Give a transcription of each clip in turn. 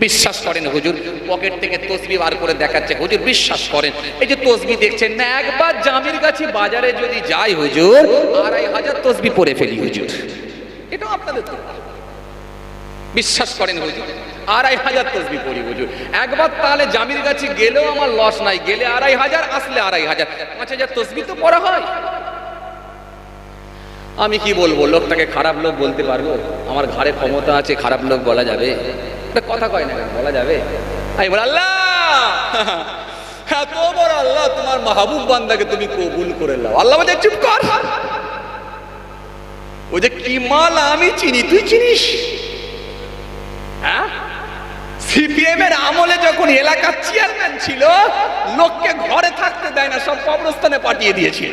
বিশ্বাস করেন হুজুর? পকেট থেকে তসবিহ বার করে দেখাচ্ছে, হুজুর বিশ্বাস করেন এই যে তসবিহ দেখছেন না, একবার জামিরগাছি বাজারে যদি যাই হুজুর 2500 তসবিহ পড়ে ফেলি হুজুর। এটাও আপনাদের তো বিশ্বাস করেন হুজুর, 2500 তসবিহ পড়ি হুজুর একবার। তাহলে জামিরগাছি গেলেও আমার লস নাই, গেলে 2500, আসলে 2500, 5000 তসবিহ তো পড়া হয়। আমি কি বলবো, লোকটাকে খারাপ লোক বলতে পারবো? আমার ঘাড়ে ক্ষমতা আছে, খারাপ লোক বলা যাবে? কথা কয় না, বলা যাবে? আমি বল আল্লাহ, এত বড় আল্লাহ, তোমার মাহবুব বান্দাকে তুমি কবুল করে নাও। আল্লাহ বলে চুপ কর, ওই যে কি মাল আমি চিনি, তুই চিনিস? হ্যাঁ, সিপিএম এর আমলে যখন এলাকার চেয়ারম্যান ছিল, লোককে ঘরে থাকতে দেয় না, সব কবরস্থানে পাঠিয়ে দিয়েছিল।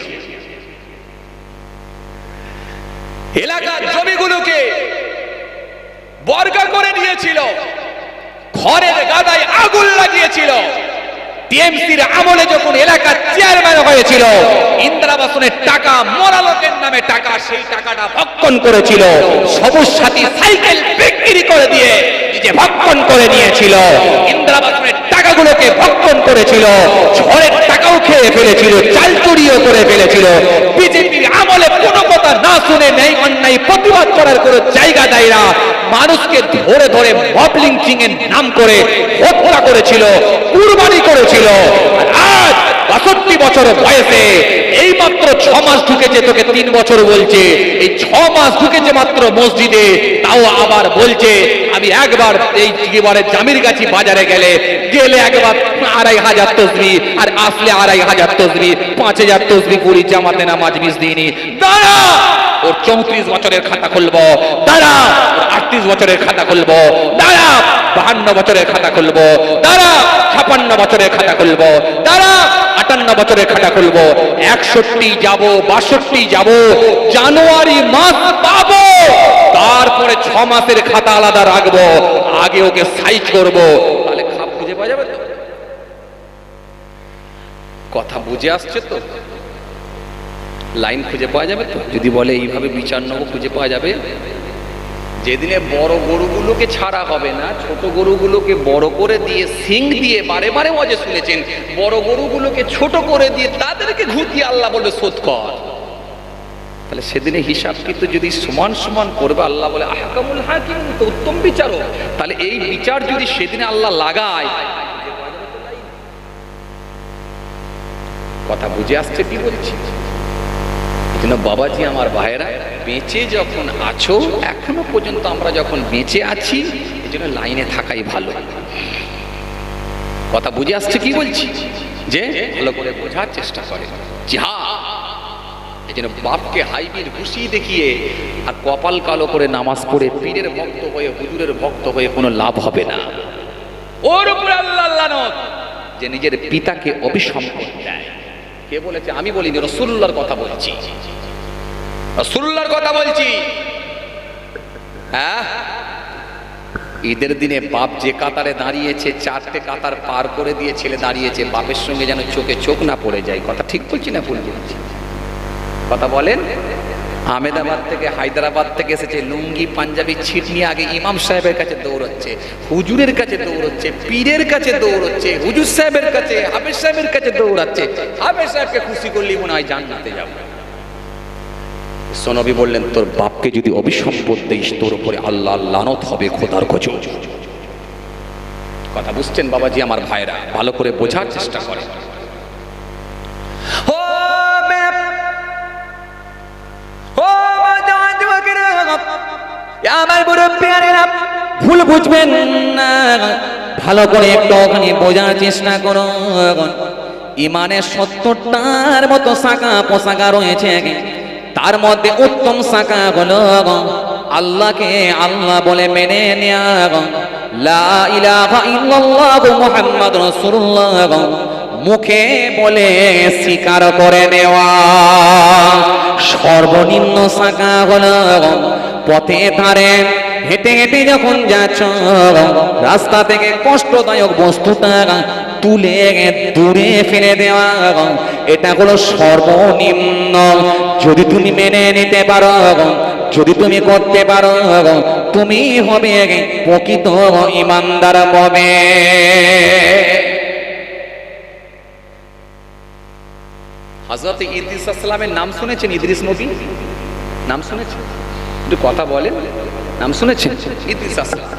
এলাকার জমিগুলোকে বর্গা করে নিয়েছিল, ঘরের গাদায় আগুন লাগিয়েছিল। টিএমসির আমলে যখন এলাকার চেয়ারম্যান হয়েছিল, ইন্দিরাবাসনের টাকা, মরা লোকের নামে টাকা, সেই টাকাটা ভক্ষণ করেছিল। সবুজ সাথী সাইকেল বিক্রি করে দিয়ে নিজে ভক্ষণ করে নিয়েছিল। ইন্দিরাবাসনের টাকাগুলোকে ভক্ষণ করেছিল, ঝড়ের টাকাও খেয়ে ফেলেছিল, চাল চুরিও করে ফেলেছিল। বিজেপির আমলে কোনো কথা না শুনে নেই অন্যায় প্রতিবাদ করার কোনো জায়গা দেয় না, মানুষকে ধরে ধরে মব লিঞ্চিং এর নাম করে হত্যা করেছিল, কুরবানি করেছিল। আজ ৬২ বছর বয়সে এই মাত্র 6 মাস ঢুকেছে, তোকে 3 বছর বলছে, এই 6 মাস ঢুকেছে মাত্র মসজিদে, তাও আবার বলছে আমি একবার এই জামিরগাছি বাজারে গেলে একবার 2500 তসবিহ, আর আসলে 2500 তসবিহ, 5000 তসবিহ পড়ি, জামাতে নামাজ মিস দিইনি। দাঁড়া, ওর 34 বছরের খাতা খুলবো, দাঁড়া 38 বছরের খাতা খুলবো, দাঁড়া 52 বছরের খাতা খুলবো, দাঁড়া 56 বছরের খাতা খুলবো, দাঁড়া 58 বছরের খাতা খুলবো, 61 যাব, 62 যাব, জানুয়ারি মাস পাবো, তারপরে 6 মাসের খাতা আলাদা রাখবো, আগে ওকে সাইজ করবো। তাহলে খাপ খুঁজে পাওয়া যাবে তো? কথা বুঝে আসছে তো? লাইন খুঁজে পাওয়া যাবে তো? যদি বলে এইভাবে বিচার নেবো, খুঁজে পাওয়া যাবে? যেদিনে বড় গরুগুলোকে ছাড়া হবে না, ছোট গরুগুলোকে বড় করে দিয়ে সিং দিয়ে, বারে বারে ওয়াজে শুনেছেন, বড় গরুগুলোকে ছোট করে দিয়ে তাদেরকে ঘুরিয়ে আল্লাহ বলবে শোধ কর। তাহলে সেদিনে হিসাব কিন্তু যদি সমান সমান করবে, আল্লাহ বলে আহকামুল হাকিম, তো উত্তম বিচারক। তাহলে এই বিচার যদি সেদিনে আল্লাহ লাগায়, কথা বুঝে আসছে কি বলছি? বাবাজি আমার ভাইয়েরা, বেঁচে যখন আছো, এখনো পর্যন্ত আমরা যখন বেঁচে আছি, এই জন্য লাইনে থাকাই ভালো। কথা বুঝে আসছে কি বলছি? যে ভালো করে বোঝার চেষ্টা করে। জি হ্যাঁ, এই জন্য বাপকে হাইবির ঘুষি দেখিয়ে আর কপাল কালো করে নামাজ পড়ে পীরের ভক্ত হয়ে, হুজুরের ভক্ত হয়ে কোনো লাভ হবে না। ওর উপরে আল্লাহ লানত যে নিজের পিতাকে অভিসম্পদ দেয়। কে বলেছে? আমি বলিনি, রাসূলুল্লাহর কথা বলছি, রাসূলুল্লাহর কথা বলছি। হ্যাঁ, ঈদের দিনে বাপ যে কাতারে দাঁড়িয়েছে, 4টে কাতার পার করে দিয়ে ছেলে দাঁড়িয়েছে, বাপের সঙ্গে যেন চোখে চোখ না পড়ে যায়। কথা ঠিক বলছি না ভুল বলছি? কথা বলেন। আহমেদাবাদ থেকে, হায়দ্রাবাদ থেকে এসেছে, লুঙ্গি পাঞ্জাবি ছিট নিয়ে আগে ইমাম সাহেবের কাছে দৌড়চ্ছে, হুজুরের কাছে দৌড়চ্ছে, পীরের কাছে দৌড়চ্ছে, হুজুর সাহেবের কাছে, হাফেজ সাহেবের কাছে দৌড়াচ্ছে। হাফেজ সাহেবকে খুশি করলেই মনে হয় জান্নাতে যাবে। নবী বললেন, তোর বাপকে যদি অভিসম্পদ দিস, তোর উপরে আল্লাহ লানত হবে, খোদার গজব। কথা বুঝছেন বাবাজি আমার ভাইরা? ভালো করে বোঝার চেষ্টা করে। আমার মুরব্বিয়ানেরা, ভুল বুঝবেন না, ভালো করে একটু ওখানে বোঝার চেষ্টা করো। ইমানের 70টার মতো শাখা পোশাকা রয়েছে, তার মধ্যে উত্তম শাখা হলো আল্লাহকে আল্লাহ বলে মেনে নেওয়া, লা ইলাহা ইল্লাল্লাহু মুহাম্মাদুর রাসূলুল্লাহ মুখে বলে স্বীকার করে নেওয়া। সর্বনিম্ন শাখা হলো পথে ধারে হেঁটে হেঁটে যখন যাচ্ছ, রাস্তা থেকে কষ্টদায়ক বস্তুটা তুলে দূরে ফেলে দেওয়া, এটা হলো সর্বনিম্ন। যদি তুমি মেনে নিতে পারো, যদি তুমি করতে পারো তুমি হবে প্রকৃত ঈমানদার হবে। হযরত ইদ্রিস আসসালামের নাম শুনেছেন? ইদ্রিস নবী নাম শুনেছেন? একটু কথা বলেন, নাম শুনেছেন? ইদ্রিস আসসালাম,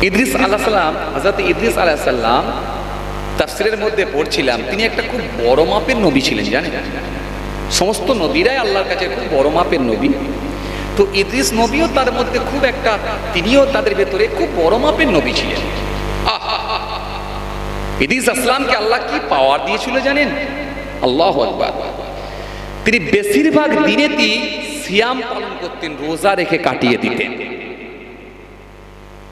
ইদ্রিস আলাইহিস সালাম, হযরত ইদ্রিস আলাইহিস সালাম তাফসীরের মধ্যে পড়ছিলাম, তিনি একটা খুব বড় মাপের নবী ছিলেন, জানেন? সমস্ত নবীরাই আল্লাহর কাছে খুব বড় মাপের নবী, তো ইদ্রিস নবীও তার মধ্যে খুব একটা, তিনিও তাদের ভেতরে খুব বড় মাপের নবী ছিলেন। ইদ্রিস আসলামকে আল্লাহ কি পাওয়ার দিয়েছিল জানেন? আল্লাহু আকবার। তিনি বেশিরভাগ দিনেতেই সিয়াম পালন করতেন, রোজা রেখে কাটিয়ে দিতেন।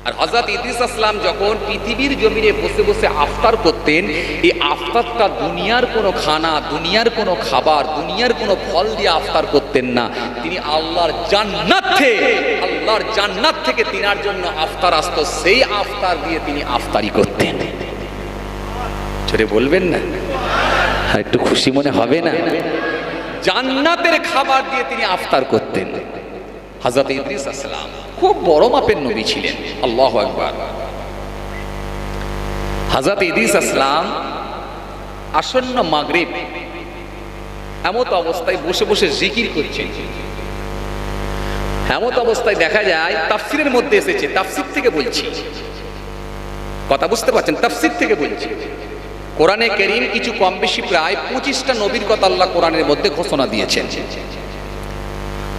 আর হযরত ইদ্রিস আসলাম যখন পৃথিবীর জমিনে বসে বসে আফতার করতেন, এই আফতারটা দুনিয়ার কোনো খানা, দুনিয়ার কোনো খাবার, দুনিয়ার কোনো ফল দিয়ে আফতার করতেন না। তিনি আল্লাহর জান্নাত থেকে তিনার জন্য আফতার আসতো, সেই আফতার দিয়ে তিনি আফতারি করতেন। ছোটে বলবেন না, একটু খুশি মনে হবে না? জান্নাতের খাবার দিয়ে তিনি আফতার করতেন। হযরত ইদ্রিস আসলাম খুব বড় মাপের নবী ছিলেন। আল্লাহু আকবার। হযরত ইদ্রিস আসলাম আসন্ন মাগরিব এমত অবস্থায় বসে বসে জিকির করছেন। এমত অবস্থায় দেখা যায়, তাফসীরের মধ্যে এসেছে, তাফসীর থেকে বলছি, কথা বুঝতে পারছেন? তাফসীর থেকে বলছি। কোরআনে কারীম কিছু কম বেশি প্রায় 25টা নবীর কথা আল্লাহ কোরআনের মধ্যে ঘোষণা দিয়েছেন।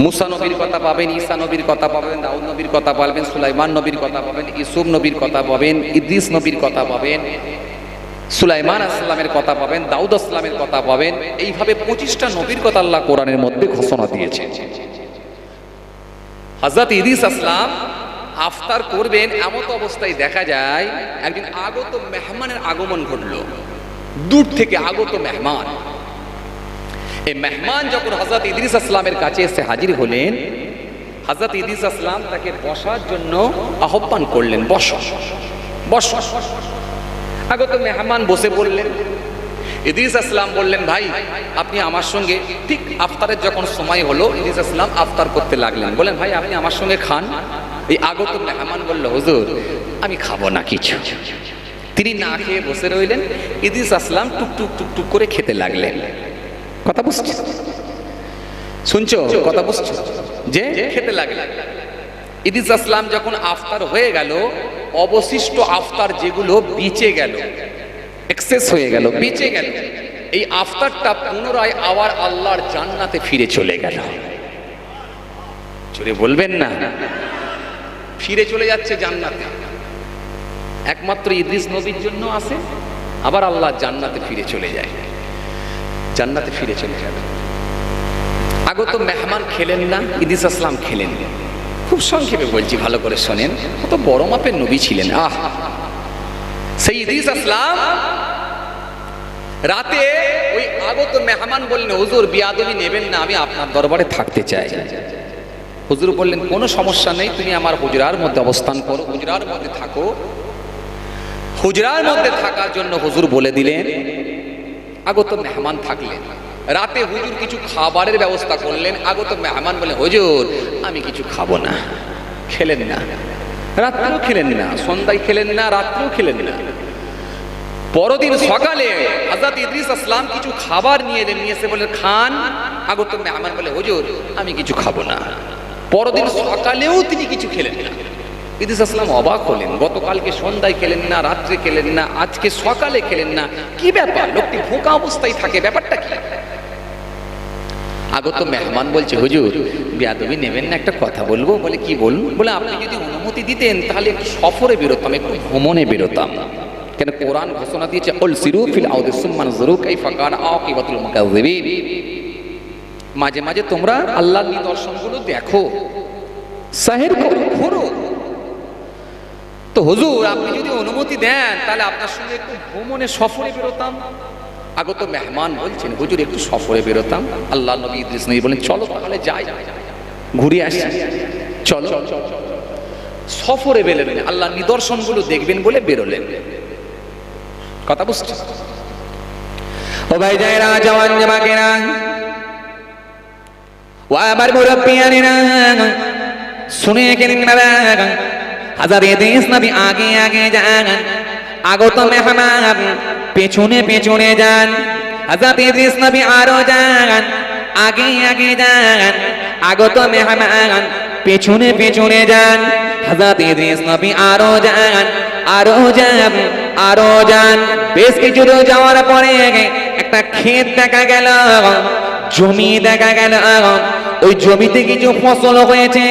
মুসা নবীর কথা পাবেন, ঈসা নবীর কথা পাবেন, দাউদ নবীর কথা পাবেন, সুলাইমান নবীর কথা পাবেন, ইউসুফ নবীর কথা পাবেন, ইদ্রিস নবীর কথা পাবেন, সুলাইমান আসলামের কথা পাবেন, দাউদ আসলামের কথা পাবেন। এইভাবে 25টা নবীর কথা আল্লাহ কোরআনের মধ্যে ঘোষণা দিয়েছেন। হযরত ইদ্রিস আসলাম আফতার করবেন, এমত অবস্থায় দেখা যায় একদিন আগত মেহমানের আগমন ঘটলো, দূর থেকে আগত মেহমান। এই মেহমান যখন হযরত ইদ্রিস আসলামের কাছে এসে হাজির হলেন, হযরত ইদ্রিস আসলাম তাকে বসার জন্য আহ্বান করলেন, বসো বসো। আগত মেহমান বসে পড়লেন। ইদ্রিস আসলাম বললেন, ভাই আপনি আমার সঙ্গে, ঠিক আফতারের যখন সময় হলো ইদ্রিস আসলাম আফতার করতে লাগলেন, বলেন ভাই আপনি আমার সঙ্গে খান। এই আগত মেহমান বলল, হুজুর আমি খাবো না কিছু। তিনি না খেয়ে বসে রইলেন। ইদ্রিস আসলাম টুকটুক টুকটুক করে খেতে লাগলেন। কথা বুঝছো? শুনছো? কথা বুঝছো? যে খেতে লাগলেন। ইদ্রিস আসলাম যখন আফতার হয়ে গেল, অবশিষ্ট আফতার যেগুলো বেঁচে গেল, এক্সেস হয়ে গেল, বেঁচে গেল, এই আফতারটা পুনরায় আবার আল্লাহর জান্নাতে ফিরে চলে গেল। জোরে বলবেন না? ফিরে চলে যাচ্ছে জান্নাতে। একমাত্র ইদ্রিস নবীর জন্য আসে, আবার আল্লাহ জান্নাতে ফিরে চলে যায়, জান্নাতে ফিরে চলে যাবে। আগত মেহমান খেলেন না, ইদ্রিস আসলাম খেলেন। খুব সংক্ষেপে বলছি, ভালো করে শোনেন, কত বড় মাপের নবী ছিলেন। সেই ইদ্রিস আসলাম রাতে ওই আগত মেহমান বললেন, হুজুর বিয়াদবি নেবেন না, আমি আপনার দরবারে থাকতে চাই। হুজুর বললেন, কোনো সমস্যা নেই, তুমি আমার হুজরার মধ্যে অবস্থান করো, হুজরার মধ্যে থাকো। হুজরার মধ্যে থাকার জন্য হুজুর বলে দিলেন। আগত মেহমান থাকলেন। রাতে হুজুর কিছু খাবারের ব্যবস্থা করলেন। আগত মেহমান বলে, হুজুর আমি কিছু খাবো না। খেলেন না, রাত্রেও খেলেন না, সন্ধ্যায় খেলেন না, রাত্রেও খেলেন না। পরদিন সকালে হযরত ইদ্রিস আসলাম কিছু খাবার নিয়ে এলেন, নিয়ে এসে বললেন খান। আগত মেহমান বলে, হুজুর আমি কিছু খাবো না। পরদিন সকালেও তিনি কিছু খেলেন না। ইদ্রিস আসলাম অবাক হলেন, গতকালকে সন্ধ্যায় খেলেন না, রাত্রে খেলেন না, আজকে সকালে খেলেন না, কি ব্যাপার? লোকটি ভোকা অবস্থায় থাকে, ব্যাপারটা কি? আগত মেহমান বলছে, হুজুর বিয়াদবি নেবেন না, একটা কথা বলবো। বলে, কি বলুন? বলে, আপনি যদি অনুমতি দিতেন তাহলে একটু সফরে বেরোতাম, একটু ভ্রমণে বেরোতাম। কেন কোরআন ঘোষণা দিয়েছে, উল সিরু ফিল আরদি সুম্মা নজুরু কাইফা কানা আকিবাতুল মুকাজ্জিবিন। মাঝে মাঝে তোমরা আল্লাহর নিদর্শনগুলো দেখো, সাহের করো, ঘোরো। তো হুজুর আপনি যদি অনুমতি দেন তাহলে আপনার সঙ্গে একটু ভ্রমণে সফরে বেরোতাম। আগত মেহমান বলছেন, হুজুর একটু সফরে বেরোতাম। আল্লাহ নবী ইদ্রিস নবী বলেন, চলো তাহলে যাই, ঘুরে আসি, চলো। সফরে বেরোলেন, আল্লাহর নিদর্শনগুলো দেখবেন বলে বেরোলেন। কথা বুঝছো? ও ভাই যায়রা, জওয়ান জামাকেরা, ও আমার মুরব্বিয়ানেরা শুনে গেলেন বাবা, হযরত ইদ্রিস নবী আগে আগে যান, আগত মেহমান পেছনে পেছনে যান। হযরত ইদ্রিস নবী আরো যান, আগে আগে যান, আগত মেহমান পেছনে পেছনে যান। হযরত ইদ্রিস নবী আরো যান, আরো যান, আরো যান। বেশ কিছু দূর যাওয়ার পরে একটা ক্ষেত দেখা গেল, জমি দেখা গেল। ওই জমিতে কিছু ফসল হয়েছে।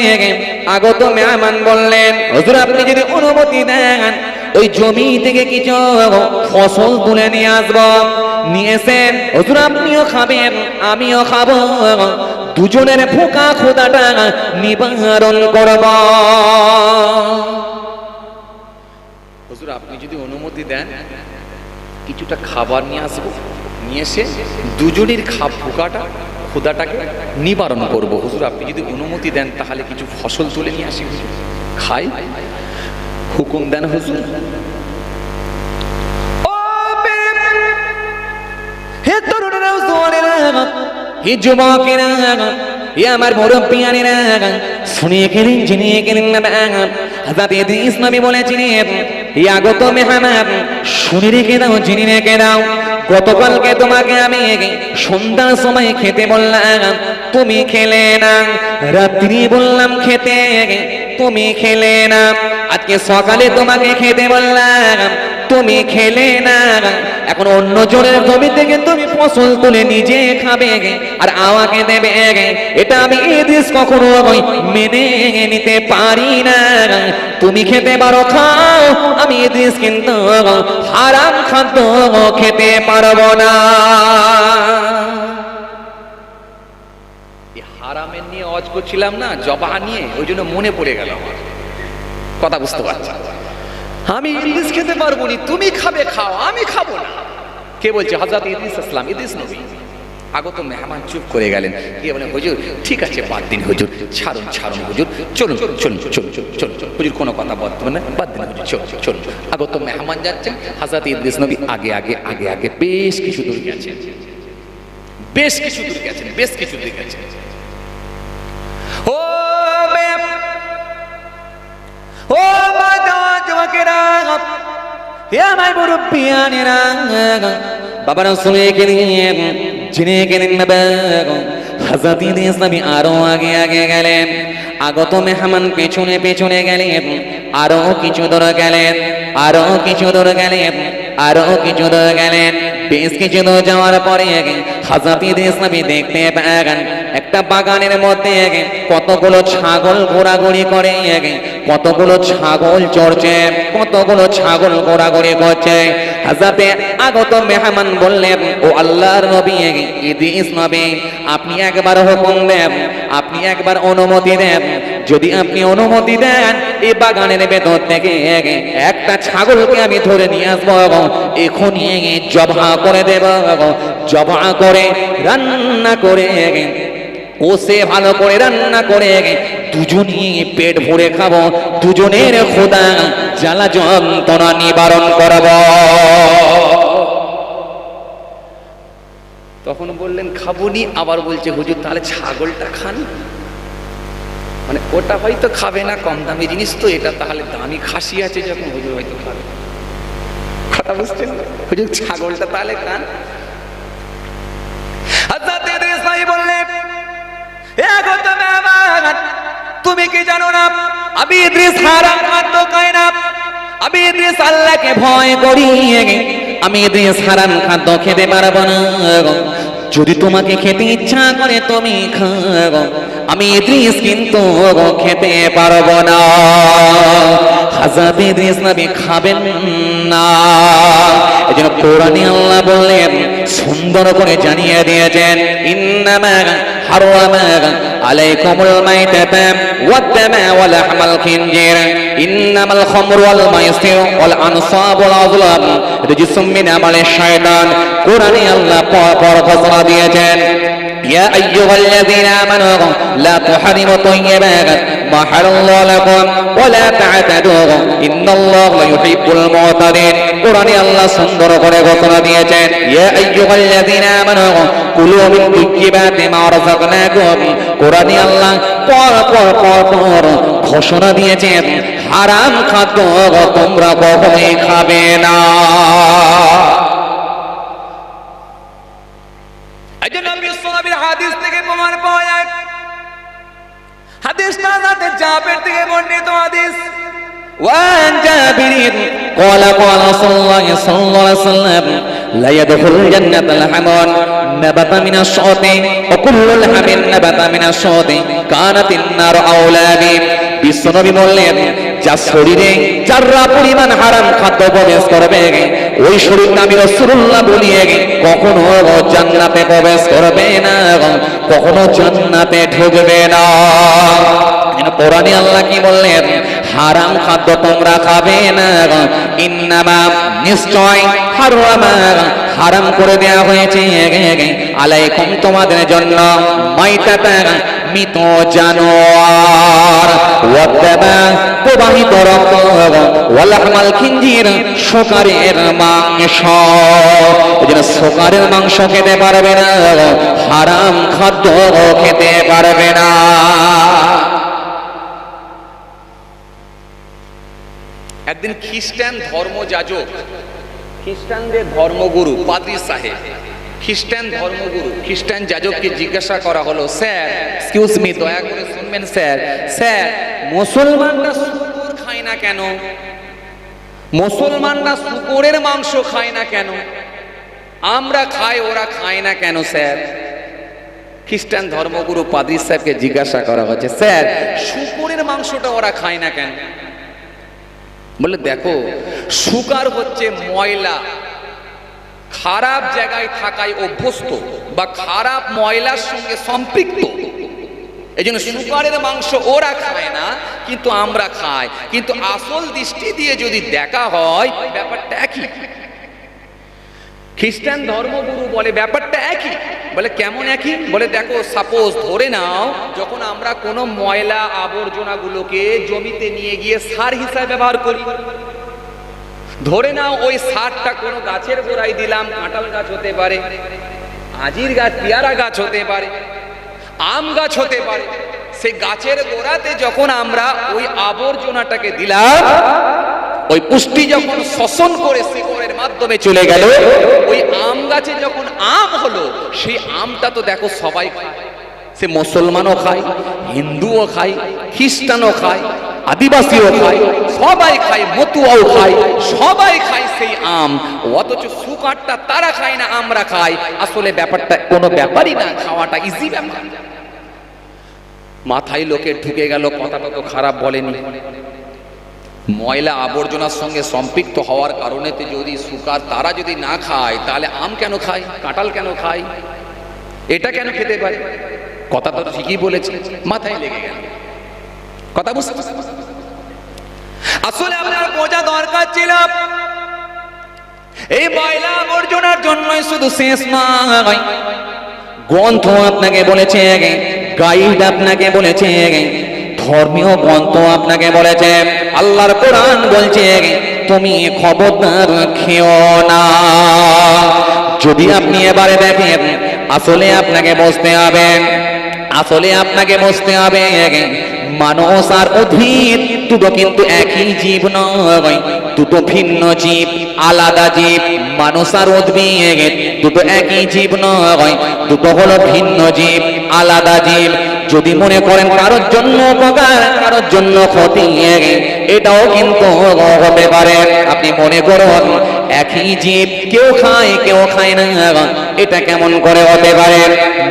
আগত মেহমান বললেন, হুজুর আপনি যদি অনুমতি দেন ওই জমি থেকে কিছু ফসল তুলে নিয়ে আসবো। নিয়েছেন, হুজুর আপনিও খাবেন আমিও খাবো, দুজনের ভোকা ক্ষুধাটা নিবারণ করব। হুজুর আপনি যদি অনুমতি দেন কিছুটা খাবার নিয়ে আসবো, নিয়ে এসে দুজনের ভোকাটা ক্ষুধাটাকে নিবারণ করব। হুজুর আপনি যদি অনুমতি দেন তাহলে কিছু ফসল তুলে নিয়ে আসি, খাই, হুকুম দেন হুজুর। হে তরুণেরা, হে যুবকেরা, হে আমার মুরব্বিয়ানেরা, শুনে গেলেন জেনে গেলেন না। হযরত ইদ্রিস নবী বলেছিলেন, হে আগত মেহমান শুনে রেখে দাও, জেনে রেখে দাও, গতকালকে তোমাকে আমি সন্ধ্যার সময় খেতে বললাম, তুমি খেলে না। রাত্রি বললাম খেতে, তুমি খেলে না। আজকে সকালে তোমাকে খেতে বললাম, তুমি খেলে না। এখন অন্য জনের জমি থেকে তুমি ফসল তুলে নিজে খাবে আর আমাকে দেবে, এটা আমি ইদ্রিস কখনো মেনে নিতে পারি না। তুমি খেতে পারো খাও, আমি ইদ্রিস কিন্তু হারাম খাদ্য খেতে পারবো না। হারামের নিয়ে আওয়াজ করছিলাম না, জবা নিয়ে, ওই জন্য মনে পড়ে গেল আমার কথা, বুঝতে পারছি। আমি ইদ্রিস খেতে পারবো না, তুমি খাবে খাও, আমি খাবো না। কে বলছে? হযরত ইদ্রিস আসলাম, ইদ্রিস নবী। আগত মেহমান চুপ করে গেলেন, গিয়ে বলেন, হুজুর ঠিক আছে বাদ দিন হুজুর, ছাড়ুন ছাড়ুন হুজুর, চলুন চলুন চলুন চলুন চলুন হুজুর, কোনো কথা বলবেন না, বাদ দিন হুজুর, চলুন চলুন। আগত মেহমান যাচ্ছেন, হযরত ইদ্রিস নবী আগে আগে আগে আগে বেশ কিছু দূর গেছেন, বেশ কিছু দূর গেছেন, বেশ কিছু দূর গেছেন। ও ও যুবকেরা, হে আমার মুরব্বিয়ানেরা, বাবারা শুনে গেলেন জেনে গেলেন না। হযরত ইদ্রিস নবী আরো আগে আগে গেলেন, আগত মেহমান পেছনে পেছনে গেলেন, আরো কিছু দূর গেলেন, আরো কিছু দূর গেলেন, আরো কিছু দূর গেলেন। বেশ কিছু দূর যাওয়ার পরে হযরত ইদ্রিস নবী দেখতে পেলেন একটা বাগানের মধ্যে কতগুলো ছাগল ঘোরাঘুরি করে, কতগুলো ছাগল চড়ছে, কতগুলো ছাগল ঘোরাঘুরি করছে। হযরত আগত মেহমান বললেন, ও আল্লাহর নবী ইদ্রিস নবী, আপনি একবার হুকুম দেন, আপনি একবার অনুমতি দেন। যদি আপনি অনুমতি দেন এই বাগানের ভেতর থেকে একটা ছাগলকে আমি ধরে নিয়ে আসবো, এখনই জবাহ করে দেব, জবাহ করে রান্না করে কষে ভালো করে রান্না করে দুজনই পেট ভরে খাবো, দুজনের ক্ষুধা জ্বালা যন্ত্রণা নিবারণ করব। তখন বললেন খাবুনি, আবার বলছে হুজুর তাহলে ছাগলটা খান। মানে ওটা হয়তো খাবে না, কম দামি জিনিস তো, এটা তাহলে দামি খাসি আছে যখন, হুজুর হয়তো খাবে। কথা বুঝছেন? হুজুর ছাগলটা তাহলে খান। হযরত ইদ্রিস নবী বললেন, এ আগত মেহমান, তুমি কি জানো না আমি ইদ্রিস হারাম খাদ্য খাই না, আমি ইদ্রিস আল্লাহকে ভয় করি, আমি ইদ্রিস হারাম খাদ্য খেতে পারবো না। যদি তোমাকে খেতে ইচ্ছা করে তুমি খাও, আমি ইদ্রিস কিন্তু খেতে পারবো না। হযরত ইদ্রিস নবী খাবেন না। এজন্য কোরআনে আল্লাহ বললেন, সুন্দর করে জানিয়ে দিয়েছেন, ইন্নামা হারামা আলাইকুমুল মাইতাতা ওয়াদ-দামা ওয়া লাহমাল খিনজির ইন্নামাল খামরু ওয়াল মাইসির ওয়াল আনসাব ওয়াল আযলাম রিজসুম মিন আমালিশ শায়তান। কোরআনে আল্লাহ পর ঘোষণা দিয়েছেন, ইয়া আইয়ুহাল্লাযীনা আমানু লা তুহারিমু তাইয়্যিবাত মা হালাল্লাহু লাকুম ওয়া লা তা'তাদু ইন্নাল্লাহা লা ইউহিব্বুল মু'তাদিন। কোরআনে আল্লাহ সুন্দর করে ঘোষণা দিয়েছেন, ইয়া আইয়ুহাল্লাযীনা আমানু কুলু মিন তাইয়্যিবাতি মা রাযাকনাকুম। কোরআনে আল্লাহ পর ঘোষণা দিয়েছেন হারাম খাদ্য তোমরা কখনোই খাবে না। একজন বিশ্বনবীর হাদিস থেকে প্রমাণ পাওয়া যায়। হাদিসটা যাতে জাবের থেকে বর্ণিত হাদিস। وعن جابر قال قال رسول الله صلى الله عليه وسلم لا يدخل الجنة لحم نبت من الشوط وكل لحم نبت من الشوط كانت النار أولى به। বিশ্বনবী বললেন, যার শরীরে যারা পরিমাণ হারাম খাদ্য প্রবেশ করবে ওই শরীরটা আমি রাসূলুল্লাহ বলিয়ে কখনো জান্নাতে প্রবেশ করবে না, কখনো জান্নাতে ঢুকবে না। কোরআনে আল্লাহ কি বললেন, হারাম খাদ্য তোমরা খাবে না। ইন্নামা নিশ্চয় হারামা হারাম করে দেয়া হয়েছে আলাইকুম তোমাদের জন্য মাইতাতা মৃত জানোয়ার ওয়াদাবা প্রবাহিত রক্ত ওয়ালাহমাল খিনজির শুকরের মাংস। এজন্য শুকরের মাংস খেতে পারবে না, হারাম খাদ্য খেতে পারবে না। একদিন খ্রিস্টান ধর্মযাজক, খ্রিস্টানদের ধর্মগুরু পাদ্রী সাহেব, খ্রিস্টান ধর্মগুরু খ্রিস্টান যাজককে জিজ্ঞাসা করা হলো, স্যার এক্সকিউজ মি, দয়া করে শুনবেন স্যার, স্যার মুসলমানরা শুকর খায় না কেন? মুসলমানরা শুকরের মাংস খায় না কেন? আমরা খাই, ওরা খায় না কেন স্যার? খ্রিস্টান ধর্মগুরু পাদ্রী সাহেবকে জিজ্ঞাসা করা হচ্ছে, স্যার শুকরের মাংসটা ওরা খায় না কেন? বলে, দেখো শুকর হচ্ছে ময়লা, খারাপ জায়গায় থাকায় অভ্যস্ত বা খারাপ ময়লার সঙ্গে সম্পৃক্ত। এই জন্য শুকরের মাংস ওরা খায় না, কিন্তু আমরা খাই। কিন্তু আসল দৃষ্টি দিয়ে যদি দেখা হয় ব্যাপারটা একই। খ্রিস্টান ধর্মগুরু বলে ব্যাপারটা একই। বলে কেমন একই? বলে দেখো, সাপোজ ধরে নাও যখন আমরা কোনো ময়লা আবর্জনাগুলোকে জমিতে নিয়ে গিয়ে সার হিসাবে ব্যবহার করি, ধরে নাও ওই সারটা কোনো গাছের গোড়ায় দিলাম, কাঁঠাল গাছ হতে পারে, আজির গাছ, পেয়ারা গাছ হতে পারে, আম গাছ হতে পারে। সেই গাছের গোড়াতে যখন আমরা ওই আবর্জনাটাকে দিলাম, ওই পুষ্টি যখন শোষণ করে শিকড়ের মাধ্যমে চলে গেল, ওই আম গাছে যখন আম হলো, সেই আমটা তো দেখো সবাই খায়। সে মুসলমানও খায়, হিন্দুও খায়, খ্রিস্টানও খায়, আদিবাসীও খায়, সবাই খায়, মতুয়াও খায়, সবাই খায় সেই আম। অথচ শুকরটা তারা খায় না, আমরা খাই। আসলে ব্যাপারটা কোনো ব্যাপারই না, খাওয়াটা ইজি ব্যাপার। মাথায় লোকের ঢুকে গেল, কথাটা তো খারাপ বলেনি। ময়লা আবর্জনার সঙ্গে সম্পৃক্ত হওয়ার কারণে যদি শুকর তারা যদি না খায়, তাহলে আম কেন খায়, কাঁঠাল কেন খায়, এটা কেন খেতে পারে? কথা তো ঠিকই বলেছে, মাথায় লেগে গেল। কথা বুঝতে আসলে আপনার বোঝা দরকার ছিল, এই ময়লা আবর্জনার জন্যই শুধু শেষ নয়, গ্রন্থ আপনাকে বলেছে, গাইড আপনাকে বলেছে, ধর্মীয় গ্রন্থ আপনাকে বলেছে, আল্লাহর কোরআন বলছে তুমি খবরদার খেও না। যদি আপনি এবারে দেখেন, আসলে আপনাকে বুঝতে হবে, আসলে আপনাকে বুঝতে হবে মানুষ আর উদ্ভিদ দুটো কিন্তু একই জীব নয়, দুটো ভিন্ন জীব, আলাদা জীব। মানুষ আর উদ্ভিদ দুটো একই জীব নয়, দুটো হলো ভিন্ন জীব, আলাদা জীব। যদি মনে করেন কারোর জন্য উপকার, কারোর জন্য ক্ষতি, এটাও কিন্তু হতে পারে। আপনি মনে করুন একই জীব, কেউ খায় কেউ খায় না, এটা কেমন করে হতে পারে?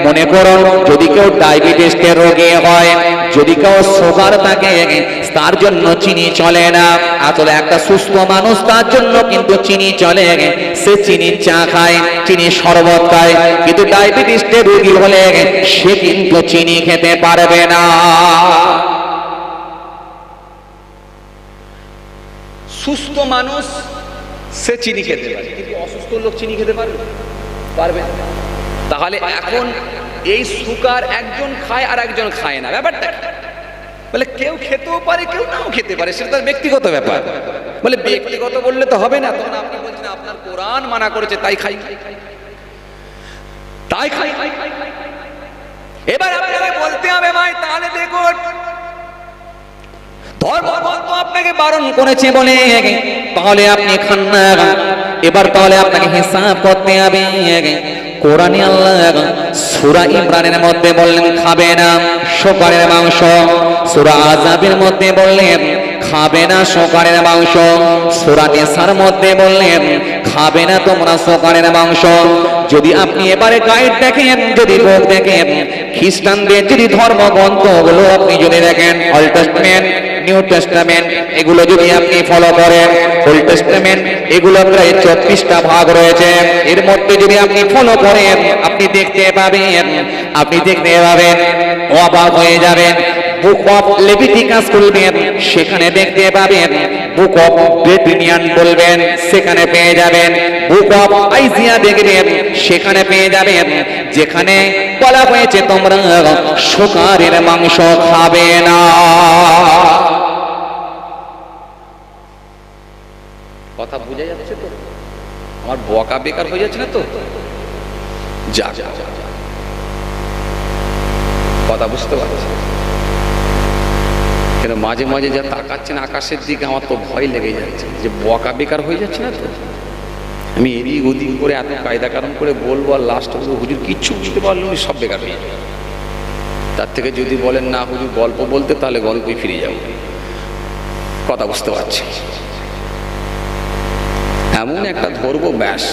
মনে করুন যদি কেউ ডায়াবেটিসের রোগী হয়, যদি কেউ সুগার থাকে, তার জন্য চিনি চলে না। আসলে একটা সুস্থ মানুষ, তার জন্য কিন্তু চিনি চলে, সে চিনির চা খায়, চিনি শরবত খায়। কিন্তু ডায়াবেটিসের রোগী হলে সে কিন্তু চিনি খেতে পারবে না। সুস্থ মানুষ সে চিনি খেতে পারে, কিন্তু অসুস্থ লোক চিনি খেতে পারবে? পারবে না। তাহলে এখন এই শুকর একজন খায় আর একজন খায় না, ব্যাপারটা কি? বলে কেউ খেতেও পারে, কেউ নাও খেতে পারে, সেটা তার ব্যক্তিগত ব্যাপার। বলে ব্যক্তিগত বললে তো হবে না, তখন আপনি বলছেন আপনার কোরআন মানা করেছে তাই খাই, তাই খাই। এবার আপনাকে বলতে হবে ভাই, তাহলে দেখুন ধর্মগ্রন্থ আপনাকে বারণ করেছে বলে তাহলে আপনি খান না। এবার তাহলে আপনাকে হিসাব করতে হবে। কোরআনে আল্লাহ সূরা ইমরানের মধ্যে বললেন খাবে না শুকরের মাংস, সূরা আযাবের মধ্যে বললেন খাবে না শুকরের মাংস, সূরা নিসার মধ্যে বললেন খাবে না তোমরা শুকরের মাংস। যদি আপনি এবারে গাইড দেখেন, যদি বুক দেখেন, খ্রিস্টানদের যদি ধর্মগ্রন্থগুলো আপনি যদি দেখেন, অল্ড টেস্টামেন্ট, নিউ টেস্টামেন্ট, এগুলো যদি আপনি ফলো করেন, ওল্ড টেস্টামেন্ট এগুলো প্রায় 34টা ভাগ রয়েছে, এর মধ্যে যদি আপনি ফলো করেন আপনি দেখতে পাবেন, অবাক হয়ে যাবেন। বুক অফ লেভিটিকাস খুলবেন, সেখানে দেখতে পাবেন। বুক অফ ডেট্রিনিয়ান বলবেন, সেখানে পেয়ে যাবেন। বুক অফ আইজিয়া দেখবেন, সেখানে পেয়ে যাবেন, যেখানে বলা হয়েছে তোমরা শুকরের মাংস খাবে না। কথা বুঝে যাচ্ছে তো? আমার বকা বেকার হয়ে যাচ্ছে না তো? যা যা যা, কথা বুঝতে পারছি। কেন মাঝে মাঝে যা তাকাচ্ছেন আকাশের দিকে, আমার তো ভয় লেগে যাচ্ছে যে বকা বেকার হয়ে যাচ্ছে না তো? আমি এদিক ওদিক করে এত কায়দা কারণ করে বলবো, আর লাস্ট হুজুর কিচ্ছু বুঝতে পারলো না, সব বেকার হয়ে যাবে। তার থেকে যদি বলেন না হুজুর গল্প বলতে, তাহলে গল্পই ফিরে যাবো। কথা বুঝতে পারছি। এমন একটা ধরবো ব্যাস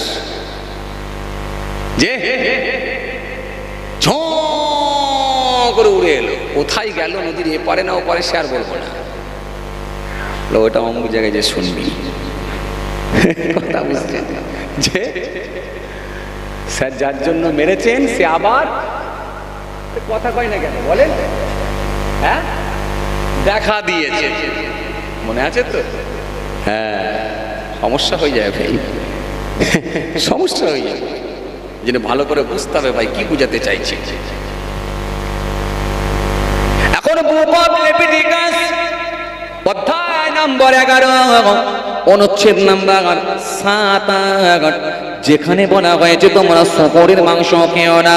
যে ঝঁ করে উড়ে এলো, কোথায় গেল নদীর এপারে না ওপারে সে আর বলবো না, ওটা অমুক জায়গায় যে শুনবি। কথা বুঝছেন? যে স্যার যার জন্য মেরেছেন সে আবার কথা কয় না কেন বলেন? হ্যাঁ, দেখা দিয়েছে, মনে আছে তো? হ্যাঁ, সমস্যা হয়ে যায় ভাই, সমস্যা হয়ে যায়। যেন ভালো করে বুঝতে হবে ভাই কি বুঝাতে চাইছি। এখন বুক অফ লেভিটিকাস অধ্যায় নম্বর 11 অনুচ্ছেদ নাম্বার 7, যেখানে বলা হয়েছে তোমরা শুকরের মাংস খেও না,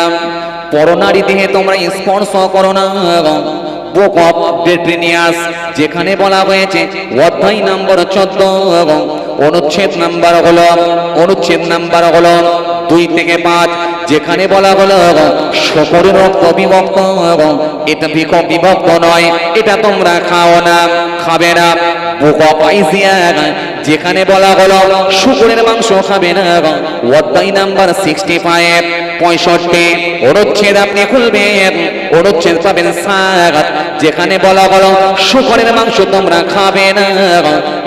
পরনারী দেহে তোমরা স্পর্শ করো না। বুক অফ ডেট্রিনিয়াস যেখানে বলা হয়েছে অধ্যায় নম্বর 14 অনুচ্ছেদ নাম্বার হলো 2 থেকে 5, যেখানে বলা হলো শুকরের রক্ত বিভক্ত, এটা বিভক্ত নয়, এটা তোমরা খাও না, খাবে না। বুক অফ আইজিয়া যেখানে বলা হলো শুকরের মাংস খাবে না, অধ্যায় নাম্বার 65 অনুচ্ছেদ আপনি খুলবেন, অনুচ্ছেদ পাবেন 7, যেখানে বলা হলো শুকরের মাংস তোমরা খাবে না,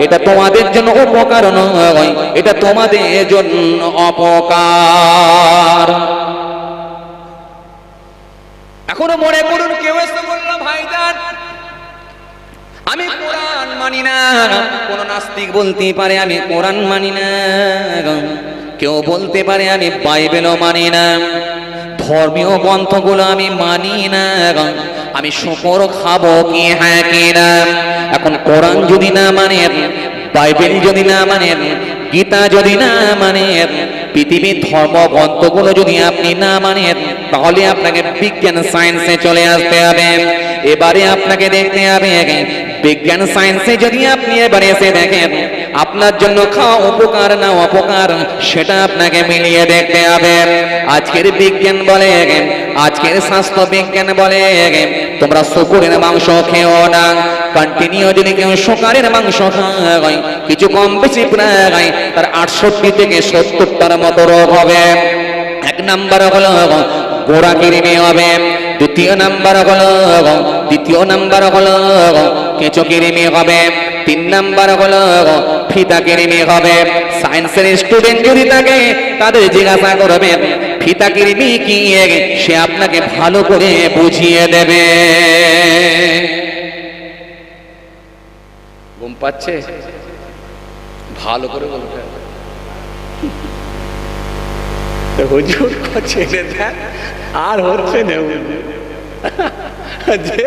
এটা তোমাদের জন্য উপকার নয়, এটা তোমাদের জন্য অপকার। এখনো মনে করুন কেউ এসে বলল ভাইজান আমি কোরআন মানি না। কোন নাস্তিক বলতে পারে আমি কোরআন মানি না, কেউ বলতে পারে আমি বাইবেলও মানি না, ধর্মীয় গ্রন্থগুলো আমি মানি না, আমি শুকর খাবো কি হ্যাঁ কি না? এখন কোরআন যদি না মানেন, বাইবেল যদি না মানেন, গীতা যদি না মানেন, পৃথিবীর ধর্মগ্রন্থগুলো যদি আপনি না মানেন, তাহলে আপনাকে বিজ্ঞান সায়েন্সে চলে আসতে হবে। এবারে আপনাকে দেখতে হবে বিজ্ঞান সায়েন্সে যদি আপনি এবারে এসে দেখেন আপনার জন্য খাওয়া উপকার না অপকার, সেটা আপনাকে মিলিয়ে দেখতে হবে। আজকের বিজ্ঞান বলে, আজকের স্বাস্থ্য বিজ্ঞান বলে তোমরা শুকরের মাংস খেও না। কন্টিনিউ যদি কেউ শুকরের মাংস খায়, কিছু কম বেশি প্রায় তার 68 থেকে 70টার মতো রোগ হবে। 1 নাম্বার হলো গোড়া কিরিমি হবে, দ্বিতীয় নাম্বার হলো কেঁচো কিরিমি হবে, 3 নাম্বার হলো ফিতা কিরিমি হবে। সায়েন্সের স্টুডেন্ট যদি থাকে তাদের জিজ্ঞাসা করবেন ফিতা কিরিমি কি, সে আপনাকে ভালো করে বুঝিয়ে দেবে। ঘুম পাচ্ছে? ভালো করে বলতে হুজুর ছেড়ে দেন, আর হচ্ছে না যে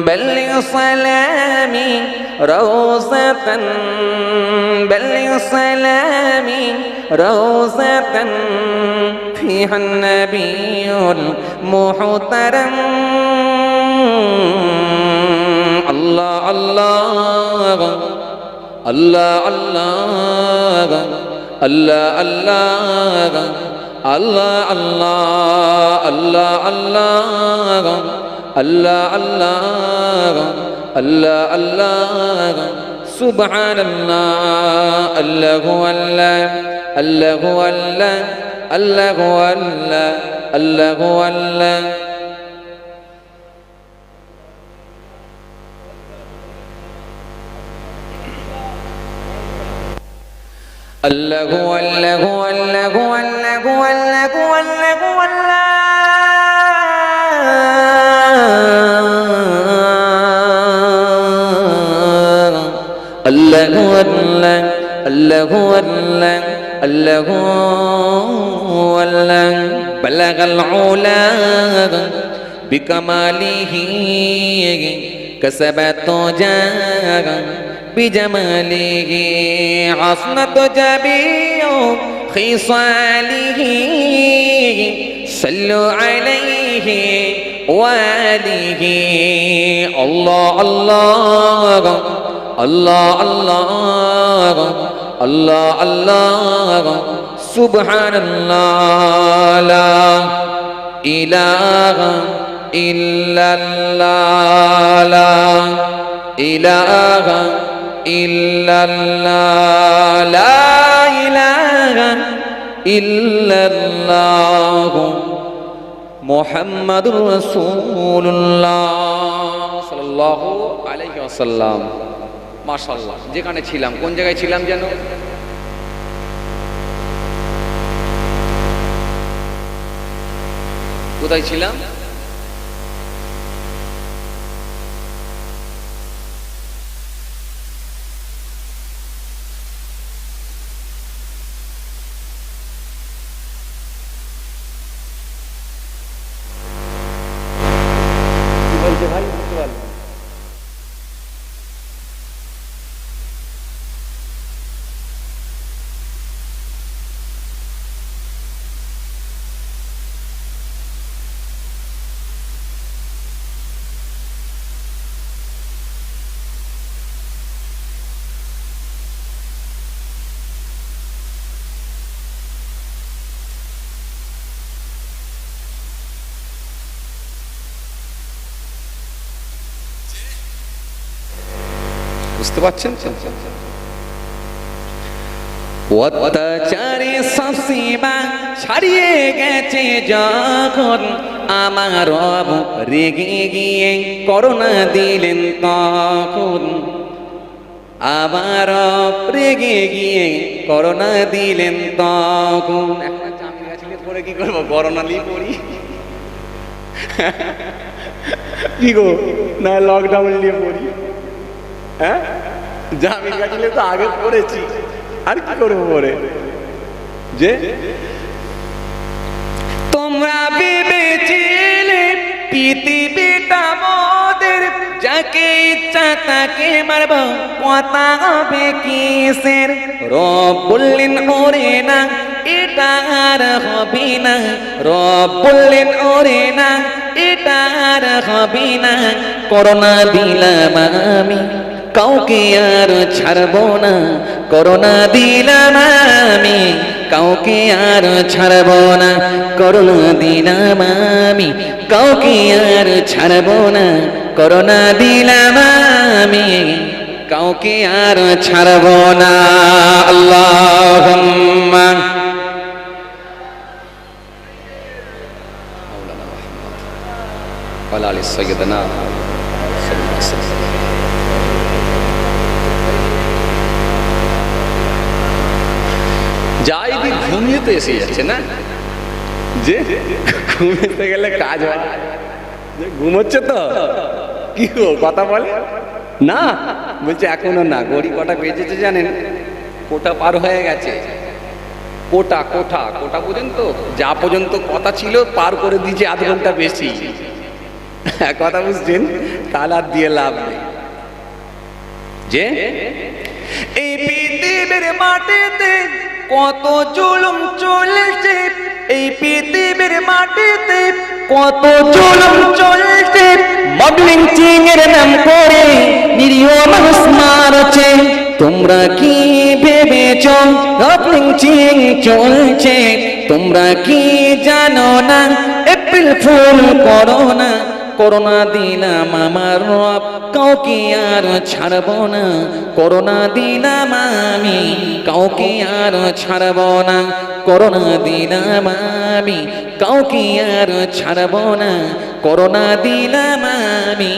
بلغ سلامي روضة بلغ سلامي روضة فيها النبي المحترم الله الله الله الله الله الله الله الله الله الله الله الله الله سبحان الله الله الله الله الله الله الله الله الله الله الله الله الله الله الله الله الله الله الله بلغ العلا بكماله كسبت جاه بجماله عصمت جميع خصاله صلوا عليه وآله الله الله الله الله الله الله سبحان الله لا إله إلا الله لا إله إلا الله لا إله إلا الله محمد رسول الله صلى الله عليه وسلم মাশাআল্লাহ। যেখানে ছিলাম, কোন জায়গায় ছিলাম যেন? কোথায় ছিলাম? বুঝতে পারছেন? অত্যাচারে সীমা ছাড়িয়ে গেছে যখন আমার রব রেগে গিয়ে করোনা দিলেন তখন আমার রব রেগে গিয়ে করোনা দিলেন তখন একটা চামি গাছিলে পরে কি করবো? করোনা নিয়ে পড়ি কি গো, না লকডাউন নিয়ে পড়ি? হ্যাঁ, জামিন কাটিলে তো আগে পড়েছি, আর কি করবো পরে? যে তোমরা ভেবেছিলে পৃথিবীটা মোদের, যাকে ইচ্ছা তাকে মারব, কথা হবে কিসের? রব বললেন ওরে না, এটা আর হবে না। রব বললেন ওরে না, এটা আর হবে না। করোনা দিলাম আমি, কাউকে আর ছাড়বো না। করোনা দিলাম আমি, কাউকে আর ছাড়বো না। করোনা দিলাম আমি, কাউকে আর ছাড়বো না। করোনা দিলাম আমি, কাউকে আর ছাড়বো না। আল্লাহুম্মা ওয়া আলি সাইয়্যিদিনা যাই দি ঘুমিয়ে তো এসে যাচ্ছে না, যে ঘুমিয়ে গেলে কাজ হয়। যে ঘুমোচ্ছে তো কি গো, কথা বলে না? বলছে এখনো না। ঘড়ি কটা বেজেছে জানেন? কোটা পার হয়ে গেছে। কোটা কোটা কোটা পর্যন্ত, যা পর্যন্ত কথা ছিল পার করে দিয়েছে আধ ঘন্টা বেশি। কথা বুঝছেন? তালার দিয়ে লাভ নেই। যে এই পৃথিবীর মাটিতে কত জুলুম চলছে, এই পৃথিবীর মাটিতে কত জুলুম চলছে, মডেলিং চিংয়ের নাম করে নিরীহ মানুষ মারছে। তোমরা কি ভেবেছ মডেলিং চিং চলছে? তোমরা কি জানো না এপ্রিল ফুল করো না? করোনা দিলাম আমার রব, কাউকে আর ছাড়ব না। করোনা দিলাম আমি, কাউকে আর ছাড়ব না। করোনা দিলাম আমি, কাউকে আর ছাড়ব না। করোনা দিলাম আমি,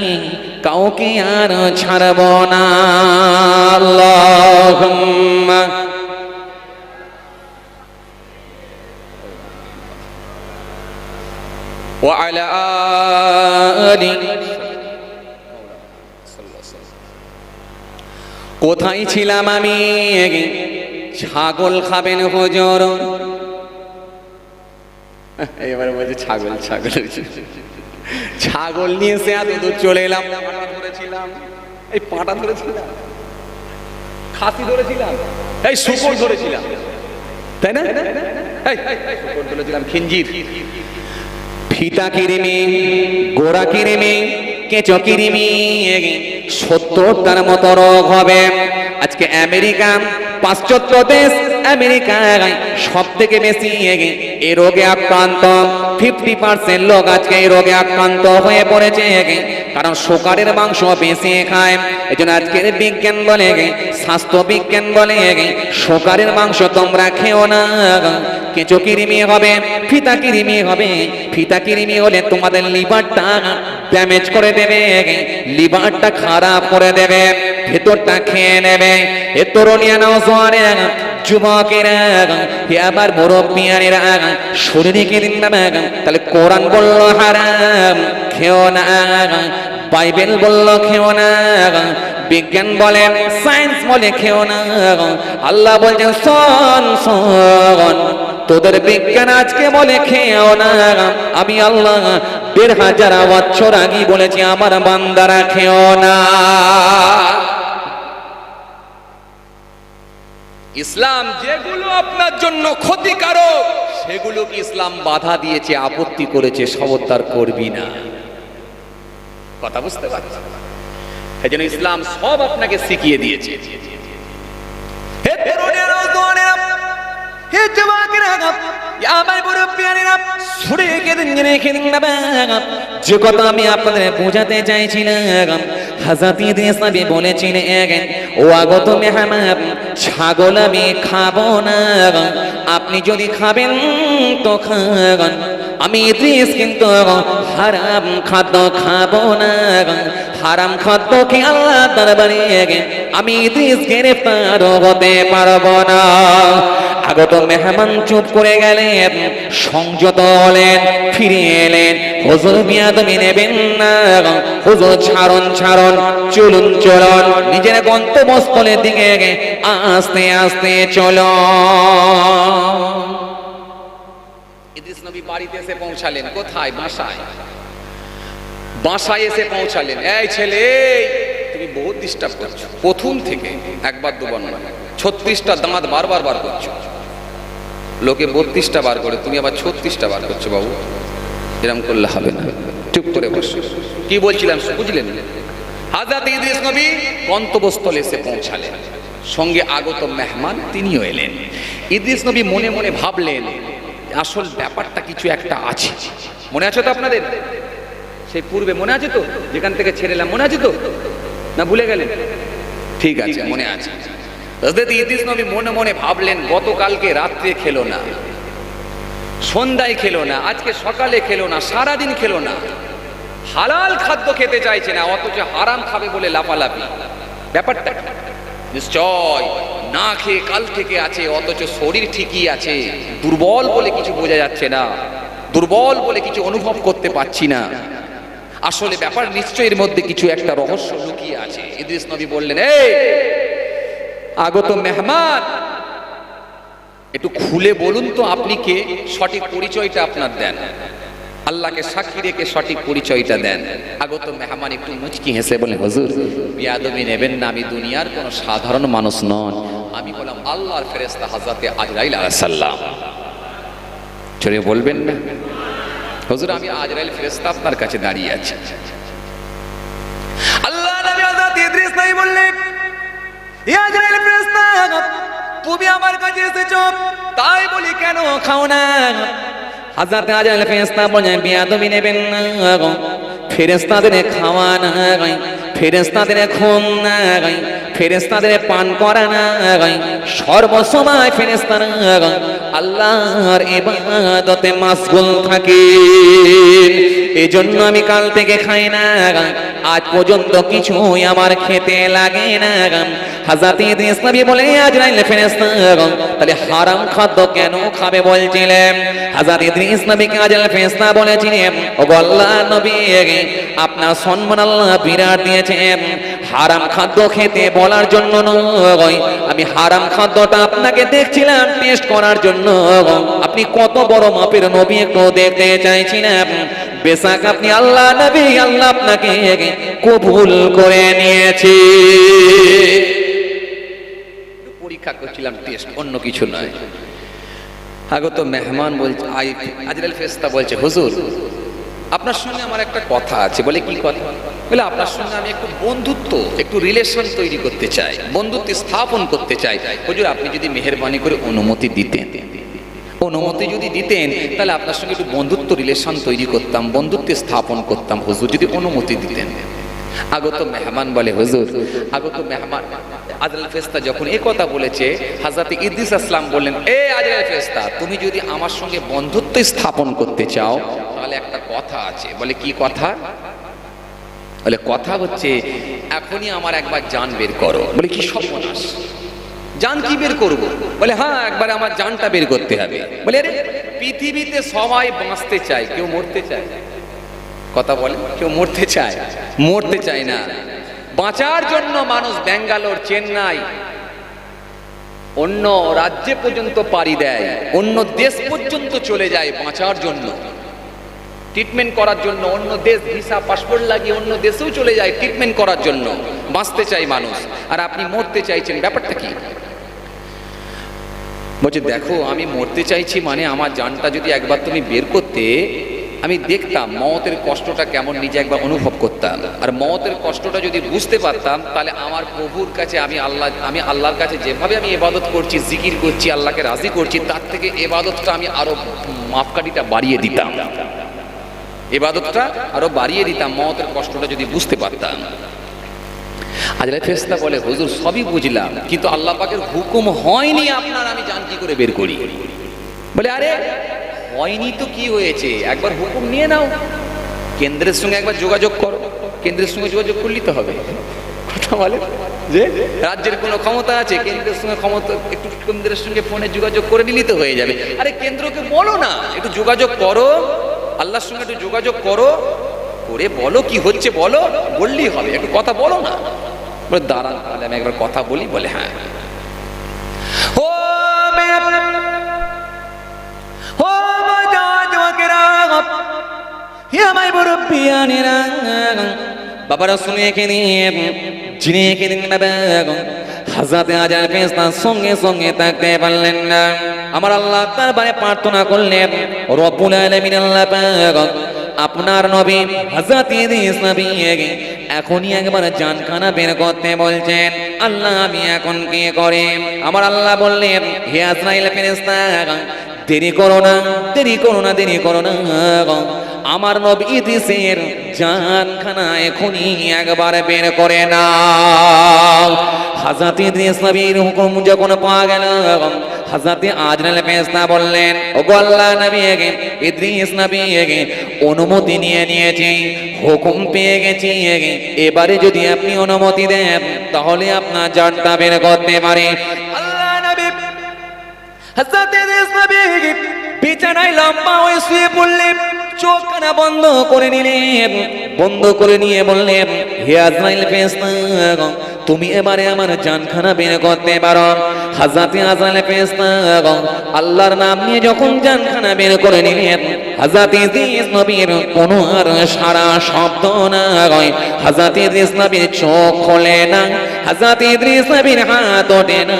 কাউকে আর ছাড়ব না। আল্লাহুম্মা وعلى آله। কোথায় ছিলাম আমি? ছাগল খাবেন হুজুর? এবারে বলছে ছাগল ছাগল ছাগল নিয়ে সে এত দূর চলে এলাম। পাঁটা ধরেছিলাম, এই পাঁটা ধরেছিলাম, খাসি ধরেছিলাম, এই শুকর ধরেছিলাম, তাই না? এই শুকর ধরেছিলাম, খিঞ্জির, ফিতা কিরিমি, গোড়া কিরিমি, কেঁচো কিরিমি, 70টার মতো রোগ হবে। আজকে আমেরিকা, পাশ্চাত্য দেশ আমেরিকায় সব থেকে বেশি এই রোগে আক্রান্ত। 50% লোক আজকে এই রোগে আক্রান্ত হয়ে পড়েছে, কারণ শুকরের মাংস বেশি খায়। এই জন্য আজকের বিজ্ঞান বলে, স্বাস্থ্য বিজ্ঞান বলে, শুকরের মাংস তোমরা খেও না। কেঁচো কিরিমি হবে, ফিতা কিরিমি হবে। ফিতা কিরিমি হলে তোমাদের লিভারটা ড্যামেজ করে দেবে, লিভারটা খারাপ করে দেবে, ভেতরটা খেয়ে নেবে। এ তরুণিয়া নওজোয়ানেরা, যুবকেরা, হে আবার মুরব্বিয়ানেরা, শরীরে কিরিম তাহলে কোরআন বলল হারাম, খেও না। বাইবেল বলল খেও না, বিজ্ঞান বলে, সায়েন্স বলে খেও না। আল্লাহ বলছেন শোন শোন, তোদের বিজ্ঞান আজকে বলে খেও না, আমি আল্লাহ 1500 বছর আগে বলেছি আমার বান্দারা খেও না। ইসলাম যেগুলো আপনার জন্য ক্ষতিকারক সেগুলোকে ইসলাম বাধা দিয়েছে, আপত্তি করেছে, খবরদার করবি না। কথা বুঝতে পারছেন? এই জন্য ইসলাম সব আপনাকে শিখিয়ে দিয়েছে। হে তরুণেরা, জওয়ানেরা, হে যুবকেরা, আমার মুরব্বিয়ানেরা, শুনে রেখে দিন বাবা। যে কথা আমি আপনাদের বোঝাতে চাইছিলাম, হযরত ইদ্রিস নবী বলেছিলেন, ও আগত মেহমান, ছাগল আমি খাবো না। আপনি যদি খাবেন তো খান, আমি ইদ্রিস কিন্তু হারাম খাদ্য খাবো না। হারাম খাদ্যকে আল্লাহ দরবারে আমি ইদ্রিস গ্রেফতার হতে পারবো না। আগত মেহমান চুপ করে গেলেন, সংযত হলেন, ফিরে এলেন। হুজুর বিয়াদবি নেবেন না, হুজুর ছাড়ুন ছাড়ুন, চলুন চলুন, নিজের গন্তব্যস্থলের দিকে আস্তে আস্তে চলো। ইদ্রিস নবী বাড়িতে এসে পৌঁছালেন। কোথায়? বাসায়। বাসায় এসে পৌঁছালেন। এই ছেলে, তুমি বহুত ডিস্টার্ব করছো, প্রথম থেকে একবার দুবার না, 36টা দাঁত বারবার বার করছো। লোকে 32টা বার করে, তুমি আবার 36টা বার করছো। বাবু, এরকম করলে হবে না, চুপ করে বসো। কি বলছিলাম বুঝলেন? হযরত ইদ্রিস নবী গন্তব্যস্থলে এসে পৌঁছালেন, সঙ্গে আগত মেহমান তিনিও এলেন। ইদ্রিস নবী মনে মনে ভাবলেন, আসল ব্যাপারটা কিছু একটা আছে। মনে আছে তো আপনাদের? সেই পূর্বে মনে আছে তো, যেখান থেকে ছেড়ে এলাম, মনে আছে তো? না ভুলে গেলেন? ঠিক আছে, মনে আছে। হযরত ইদ্রিস নবী মনে মনে ভাবলেন, গতকালকে রাত্রে খেলো না, সন্ধ্যায় খেলো না, আজকে সকালে খেলো না, সারাদিন খেলো না, হালাল খাদ্য খেতে চাইছে না, অথচ হারাম খাবে বলে লাফালাফি। ব্যাপারটা নিশ্চয় না খেয়ে কাল থেকে আছে, অথচ শরীর ঠিকই আছে, দুর্বল বলে কিছু বোঝা যাচ্ছে না, দুর্বল বলে কিছু অনুভব করতে পারছি না। আসলে ব্যাপার নিশ্চয় এর মধ্যে কিছু একটা রহস্য লুকিয়ে আছে। ইদ্রিস নবী বললেন, এই আগত মেহমান, একটু খুলে বলুন তো আপনি কে, সঠিক পরিচয়টা আপনার দেন। আল্লাহকে সাক্ষী রেখে সঠিক পরিচয়টা দেন। আগত মেহমান একটু মুচকি হেসে বলে, হুজুর বিয়াদবি নেবেন না, আমি দুনিয়ার কোনো সাধারণ মানুষ নন, আমি বললাম আল্লাহর ফেরেশতা হযরতে আজরাইল আলাইহিস সালাম। চলে বলবেন না, হুজুর আমি আজরাইল ফেরেশতা আপনার কাছে দাঁড়িয়ে আছি। আল্লাহ নবী হযরত ইদ্রিস নবী বললেন, ইয়া আজরাইল ফেরেশতা, তুমি আমার কাছে এসেছো, তাই বলি কেন খাও না? হযরত আজরাইল ফেরেশতা বলেন, বিয়াদবি নেবেন না, ফেরেশতাদের খাওয়া না, ফেরেশতাদের ঘুম না, ফেরেশতাদের পান করা না, সর্বসময় ফেরেশতারা আল্লাহর ইবাদতে মাশগুল থাকে। এজন্য আমি কাল থেকে খাই না, আজ পর্যন্ত কিছুই আমার খেতে লাগে না। হযরত ইদ্রিস নবী বলে, আজরাইল ফেরেশতা তাহলে হারাম খাদ্য কেন খাবে বলছিলেন? হযরত ইদ্রিস নবীকে আজরাইল ফেরেশতা বলেছিলেন, ওগো আল্লাহর নবী, আপনার সম্মান আল্লাহ বিরাট দিয়েছেন, হারাম খাদ্য খেতে বলার জন্য নয়, আমি হারাম খাদ্যটা আপনাকে দেখছিলাম টেস্ট করার জন্য। আপনি কত বড় মাপের নবী একটু দেখতে চাইছিলাম। বেশক আপনি আল্লাহ নবী, আল্লাহ আপনাকে কবুল করে নিয়েছে। পরীক্ষা করছিলাম, টেস্ট, অন্য কিছু নয়। আগত মেহমান বলছে, আজরাইল ফেরেশতা বলছে, হুজুর আপনার সঙ্গে আমার একটা কথা আছে। বলে কি কথা? বলে আপনার সঙ্গে আমি একটু বন্ধুত্ব, একটু রিলেশন তৈরি করতে চাই, বন্ধুত্ব স্থাপন করতে চাই। হুজুর আপনি যদি মেহেরবানি করে অনুমতি দিতেন, অনুমতি যদি দিতেন তাহলে আপনার সঙ্গে একটু বন্ধুত্ব রিলেশন তৈরি করতাম, বন্ধুত্ব স্থাপন করতাম, হুজুর যদি অনুমতি দিতেন। আগত মেহমান বলে, হুজুর আগত মেহমান আজরাইল ফেরেশতা যখন এই কথা বলেছে, হযরত ইদ্রিস আসলাম বললেন, এ আজরাইল ফেরেশতা, তুমি যদি আমার সঙ্গে বন্ধুত্ব স্থাপন করতে চাও তাহলে একটা কথা আছে। বলে কি কথা? বলে কথা হচ্ছে এখনই আমার একবার জান বের করো। বলে কি সর্বনাশ, জান কি বের করবো? বলে হ্যাঁ, একবার আমার জানটা বের করতে হবে। বলে আরে পৃথিবীতে সবাই বাঁচতে চায়, কেউ মরতে চায়? কথা বলে, কেউ মরতে চায়? মরতে চায় না। বাঁচার জন্য মানুষ ব্যাঙ্গালোর, চেন্নাই, অন্য রাজ্যে পর্যন্ত পাড়ি দেয়, অন্য দেশ পর্যন্ত চলে যায় বাঁচার জন্য, ট্রিটমেন্ট করার জন্য। অন্য দেশ ভিসা পাসপোর্ট লাগিয়ে অন্য দেশেও চলে যায় ট্রিটমেন্ট করার জন্য। বাঁচতে চাই মানুষ, আর আপনি মরতে চাইছেন, ব্যাপারটা কি? বলছে দেখো, আমি মরতে চাইছি মানে আমার জানটা যদি একবার তুমি বের করতে, আমি দেখতাম মওতের কষ্টটা কেমন, নিজে একবার অনুভব করতাম। আর মওতের কষ্টটা যদি বুঝতে পারতাম তাহলে আমার প্রভুর কাছে আমি আল্লাহর কাছে যেভাবে আমি ইবাদত করছি, জিকির করছি, আল্লাহকে রাজি করছি, তার থেকে ইবাদতটা আমি আরো মাপকাঠিটা বাড়িয়ে দিতাম, ইবাদতটা আরো বাড়িয়ে দিতাম, মওতের কষ্টটা যদি বুঝতে পারতাম। আজরাইল ফেরেশতা বলে, হুজুর সবই বুঝলাম, কিন্তু আল্লাহ পাকের হুকুম হয়নি আপনার আমি জান কি করে বের করি। বলে আরে হয়নি তো কি হয়েছে, একবার হুকুম নিয়ে নাও, কেন্দ্রের সঙ্গে একবার যোগাযোগ করো, কেন্দ্রের সঙ্গে যোগাযোগ করলেই তো হবে। কথা বলে যে রাজ্যের কোনো ক্ষমতা আছে, কেন্দ্রের সঙ্গে ক্ষমতা, একটু কেন্দ্রের সঙ্গে ফোনে যোগাযোগ করে নিলেই তো হয়ে যাবে। আরে কেন্দ্রকে বলো না একটু যোগাযোগ করো, আল্লাহর সঙ্গে একটু যোগাযোগ করো, করে বলো কি হচ্ছে, বলো, বললেই হবে, একটু কথা বলো না। বলে দাঁড়ান তাহলে আমি একবার কথা বলি। বলে হ্যাঁ। ও বাবারা শুনে এখানে যিনি এখানে হযরত আজরাইল ফেরেশতা সঙ্গে সঙ্গে থাকতে পারলেন না। আমার আল্লাহ তারবারে প্রার্থনা করলেন, রব্বুল আলামিন আল্লাহ পাক আপনার নবী হযরত ইদ্রিস নবী এখনই একবার জানখানা বের করতে বলছেন। আল্লাহ আমি এখন কি করে? আমার আল্লাহ বললেন, হে আজরাইল ফেরেশতা, দেরি করো না, দেরি করো না, দেরি করো না, আমার নবী ইদ্রিসের জানখানা এখনই একবার বের করে নাও। হযরত ইদ্রিস নবীর হুকুম যখন পাওয়া গেল, হযরত আজরাইল ফেরেশতা বললেন, ওগো আল্লাহর নবী, ইদ্রিস নবী অনুমতি নিয়েছি, হুকুম পেয়ে গেছি, এবারে যদি আপনি অনুমতি দেন তাহলে আপনার জানটা বের করতে পারি। আল্লাহর নবী হযরত ইদ্রিস নবী বিছানায় লম্বা হয়ে শুয়ে পড়লেন, চোখ কানা বন্ধ করে নিলেন, বন্ধ করে নিয়ে বললেন, হে আজরাইল ফেরেশতা, তুমি এবারে আমার জানখানা বের করতে পারো। হযরত আজরাইল ফেরেশতা আল্লাহর নাম নিয়ে যখন জানখানা বের করে নিলেন, হযরত ইদ্রিস নবীর কোনো আর সারা শব্দ না হয়, হযরত ইদ্রিস নবীর চোখ খোলে না, হযরত ইদ্রিস নবীর হাত ওঠে না,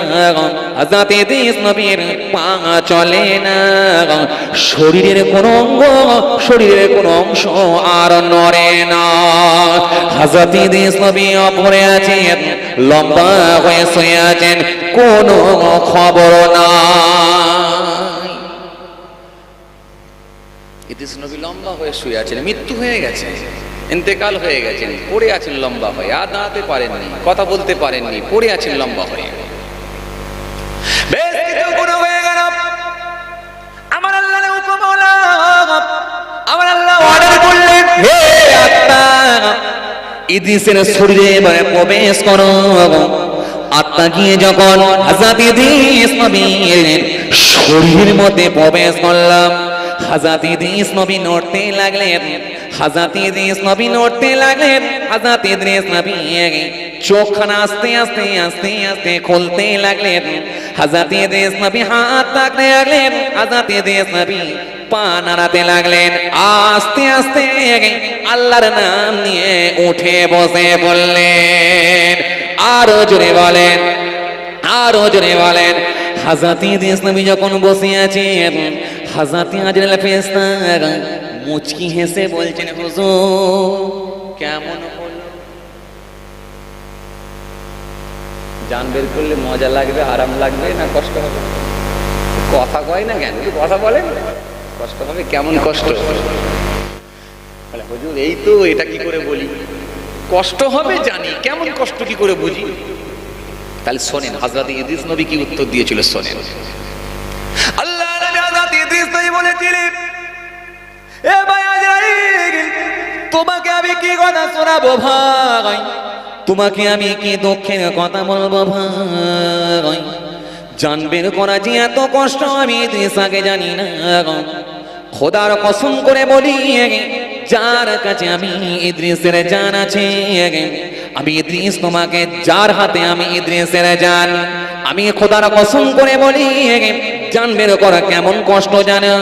হযরত ইদ্রিস নবীর পা চলে না, শরীরের কোনো অঙ্গ, শরীরের কোনো অংশ আর নড়ে না। হযরত ইদ্রিস নবী পড়ে আছেন, লম্বা হয়ে শুয়ে আছেন, কোনো খবর নাই। ইদ্রিস নবী লম্বা হয়ে শুয়ে আছেন, মৃত্যু হয়ে গেছে, ইন্তেকাল হয়ে গেছেন, পড়ে আছেন লম্বা হয়ে, আর দাঁড়াতে পারেননি, কথা বলতে পারেননি, পড়ে আছেন লম্বা হয়ে। বেশ কিছুক্ষণ হয়ে গেল, আমার আল্লাহর হুকুম হলো, আমার আল্লাহ অর্ডার করলেন, হে আত্মা, ইদ্রিসের শরীরে এবারে প্রবেশ করো। আত্মা গিয়ে যখন হযরত ইদ্রিস নবীর শরীরের মধ্যে প্রবেশ করলাম, হযরত ইদ্রিস নবী নড়তে লাগলেন, হযরত ইদ্রিস নবী নড়তে লাগলেন, হযরত ইদ্রিস নবী চোখখানা আস্তে আস্তে আস্তে আস্তে খুলতে লাগলেন, হযরত ইদ্রিস নবী হাত রাখতে লাগলেন, হযরত ইদ্রিস নবী পা নাড়াতে লাগলেন, আস্তে আস্তে আল্লাহর নাম নিয়ে উঠে বসে বললেন, আরো জোরে বলেন, আরো জোরে বলেন। হযরত ইদ্রিস নবী যখন বসে আছেন, হযরত আজরাইল ফেরেশতা মুচকি হেসে বলছেন, হুজুর কেমন হলো? জান বের করলে মজা লাগবে, আরাম লাগবে না কষ্ট হবে? কথা কয় না কেন, কথা বলেন, কষ্ট হবে, কেমন কষ্ট? বলে হুজুর এই তো, এটা কি করে বলি? কষ্ট হবে জানি, কেমন কষ্ট কি করে বুঝি? তাহলে শোনেন হযরত ইদ্রিস নবী কি উত্তর দিয়েছিল, শোনেন। আল্লাহ নবী হযরত ইদ্রিস নবী বলেছিলেন, এ ভাই আজরাইল, তোমাকে আমি কি কথা শোনাবো ভাই, তোমাকে আমি কি দুঃখের কথা বলবো ভাই? জানবেন করা যে এত কষ্ট আমি ইদ্রিস আগে জানি না। খোদার কসম করে বলি, যার কাছে আমি ইদ্রিসের জান আছে, আমি ইদ্রিস তোমাকে, যার হাতে আমি ইদ্রিসের জান, আমি খোদার কসম করে বলি, জানবেন করা কেমন কষ্ট জানো?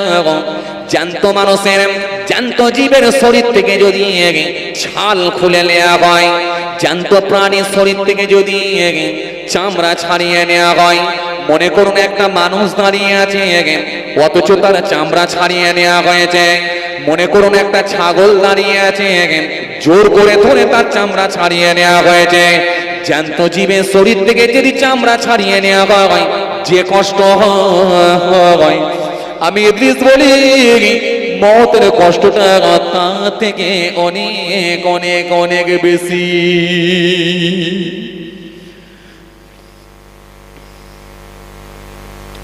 জ্যান্ত মানুষের, জ্যান্ত জীবের শরীর থেকে যদি ছাল খুলে নেওয়া হয়, জ্যান্ত প্রাণীর শরীর থেকে যদি চামড়া ছাড়িয়ে নেওয়া হয়, মনে করুন একটা মানুষ দাঁড়িয়ে আছে, অথচ তার চামড়া ছাড়িয়ে নেওয়া হয়েছে। মনে করুন একটা ছাগল দাঁড়িয়ে আছে, জোর করে ধরে তার চামড়া ছাড়িয়ে নেওয়া হয়েছে। জ্যান্ত জীবের শরীর থেকে যদি চামড়া ছাড়িয়ে নেওয়া হয়, যে কষ্ট হয়, আমি ইদ্রিস বলি, মওতের কষ্টটা তার থেকে অনেক অনেক অনেক বেশি।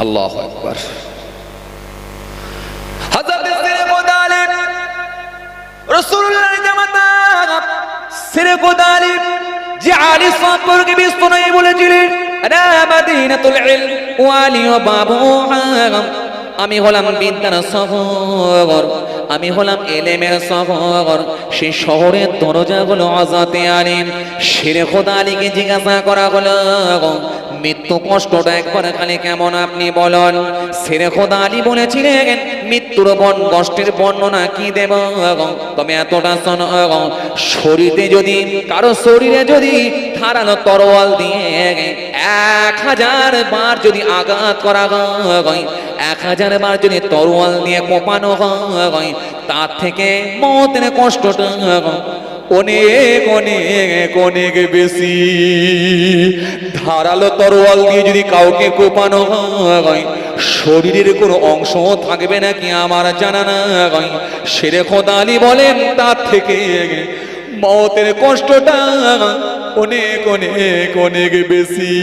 আল্লাহু আকবার। হযরত সিরাজ আলিম রাসূলুল্লাহ জামাতা সিরাজ আলিম যে আলী সম্পর্কে বিস্তারিত বলেছিলেন, আনা মাদিনাতুল ইলম ওয়া আলী বাবুহা, আমি হলাম বিদ্যার শহর, আমি হলাম এলেমের শহর। সেই শহরের দরজাগুলো হযরত আলিম শেখ আলীকে জিজ্ঞাসা করা হলো, মৃত্যু কষ্টটা একবার খালি কেমন আপনি বলুন। শেখ আলী বলেছিলেন, মৃত্যুর কষ্টের বর্ণনা কি দেব, তবে এতটা শোনো, শরীরে যদি, কারো শরীরে যদি ধারালো তরোয়াল দিয়ে 1000 বার যদি আঘাত করা হয়, 1000 বার যদি তরোয়াল দিয়ে কোপানো হয়, তার থেকে মওতের কষ্টটা অনেক অনেক অনেক বেশি। ধারালো তরোয়াল দিয়ে যদি কাউকে কোপানো হয়, শরীরের কোনো অংশ থাকবে নাকি আমার জানা নাই। শেখ আলী বলেন, তার থেকে মওতের কষ্টটা অনেক অনেক অনেক বেশি।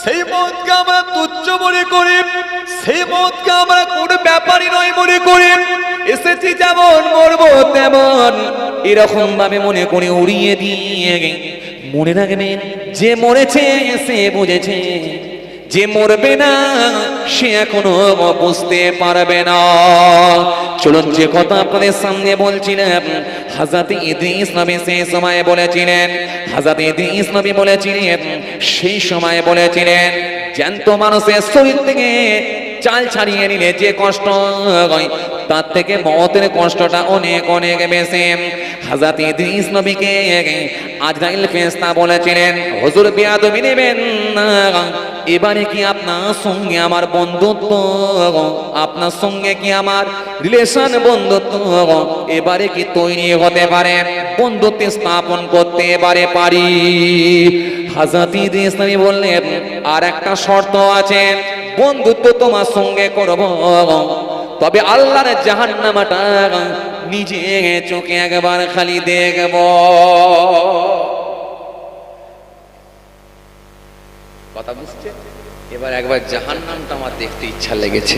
সেই মতকে আমরা তুচ্ছ মনে করি, সেই মতকে আমরা কোনো ব্যাপারই নয় মনে করি, এসেছি যেমন মরবো তেমন, এরকম ভাবে মনে করে উড়িয়ে দিয়ে মনে রাখবেন, যে মরেছে সে বুঝেছে, যে মরবে না সে এখনো বুঝতে পারবে না। চলুন যে কথা আপনাদের সামনে বলছিলাম, হযরত ইদ্রিস নবী সেই সময় বলেছিলেন, হযরত ইদ্রিস নবী বলেছিলেন, সেই সময় বলেছিলেন জ্যান্ত মানুষের শরীর থেকে চাল ছাড়িয়ে নিলে যে কষ্ট হয় তার থেকে মওতের কষ্টটা অনেক অনেক বেশি। হযরত ইদ্রিস নবীকে আজরাইল ফেরেশতা বলেছিলেন, হুজুর বেয়াদবি নেবেন না, এবারে কি আপনার সঙ্গে আমার বন্ধুত্ব, আপনার সঙ্গে কি আমার রিলেশন বন্ধুত্ব এবারে কি তৈরি হতে পারে, বন্ধুত্ব স্থাপন করতে পারি। হযরত ইদ্রিস নবী বললেন, আর একটা শর্ত আছে, বন্ধুত্ব তোমার সঙ্গে করব, তবে আল্লাহর জাহান্নামটা নিজে চোখে একবার খালি দেখব। কথা বুঝছে? এবার একবার জাহান্নামটা আমার দেখতে ইচ্ছা লেগেছে।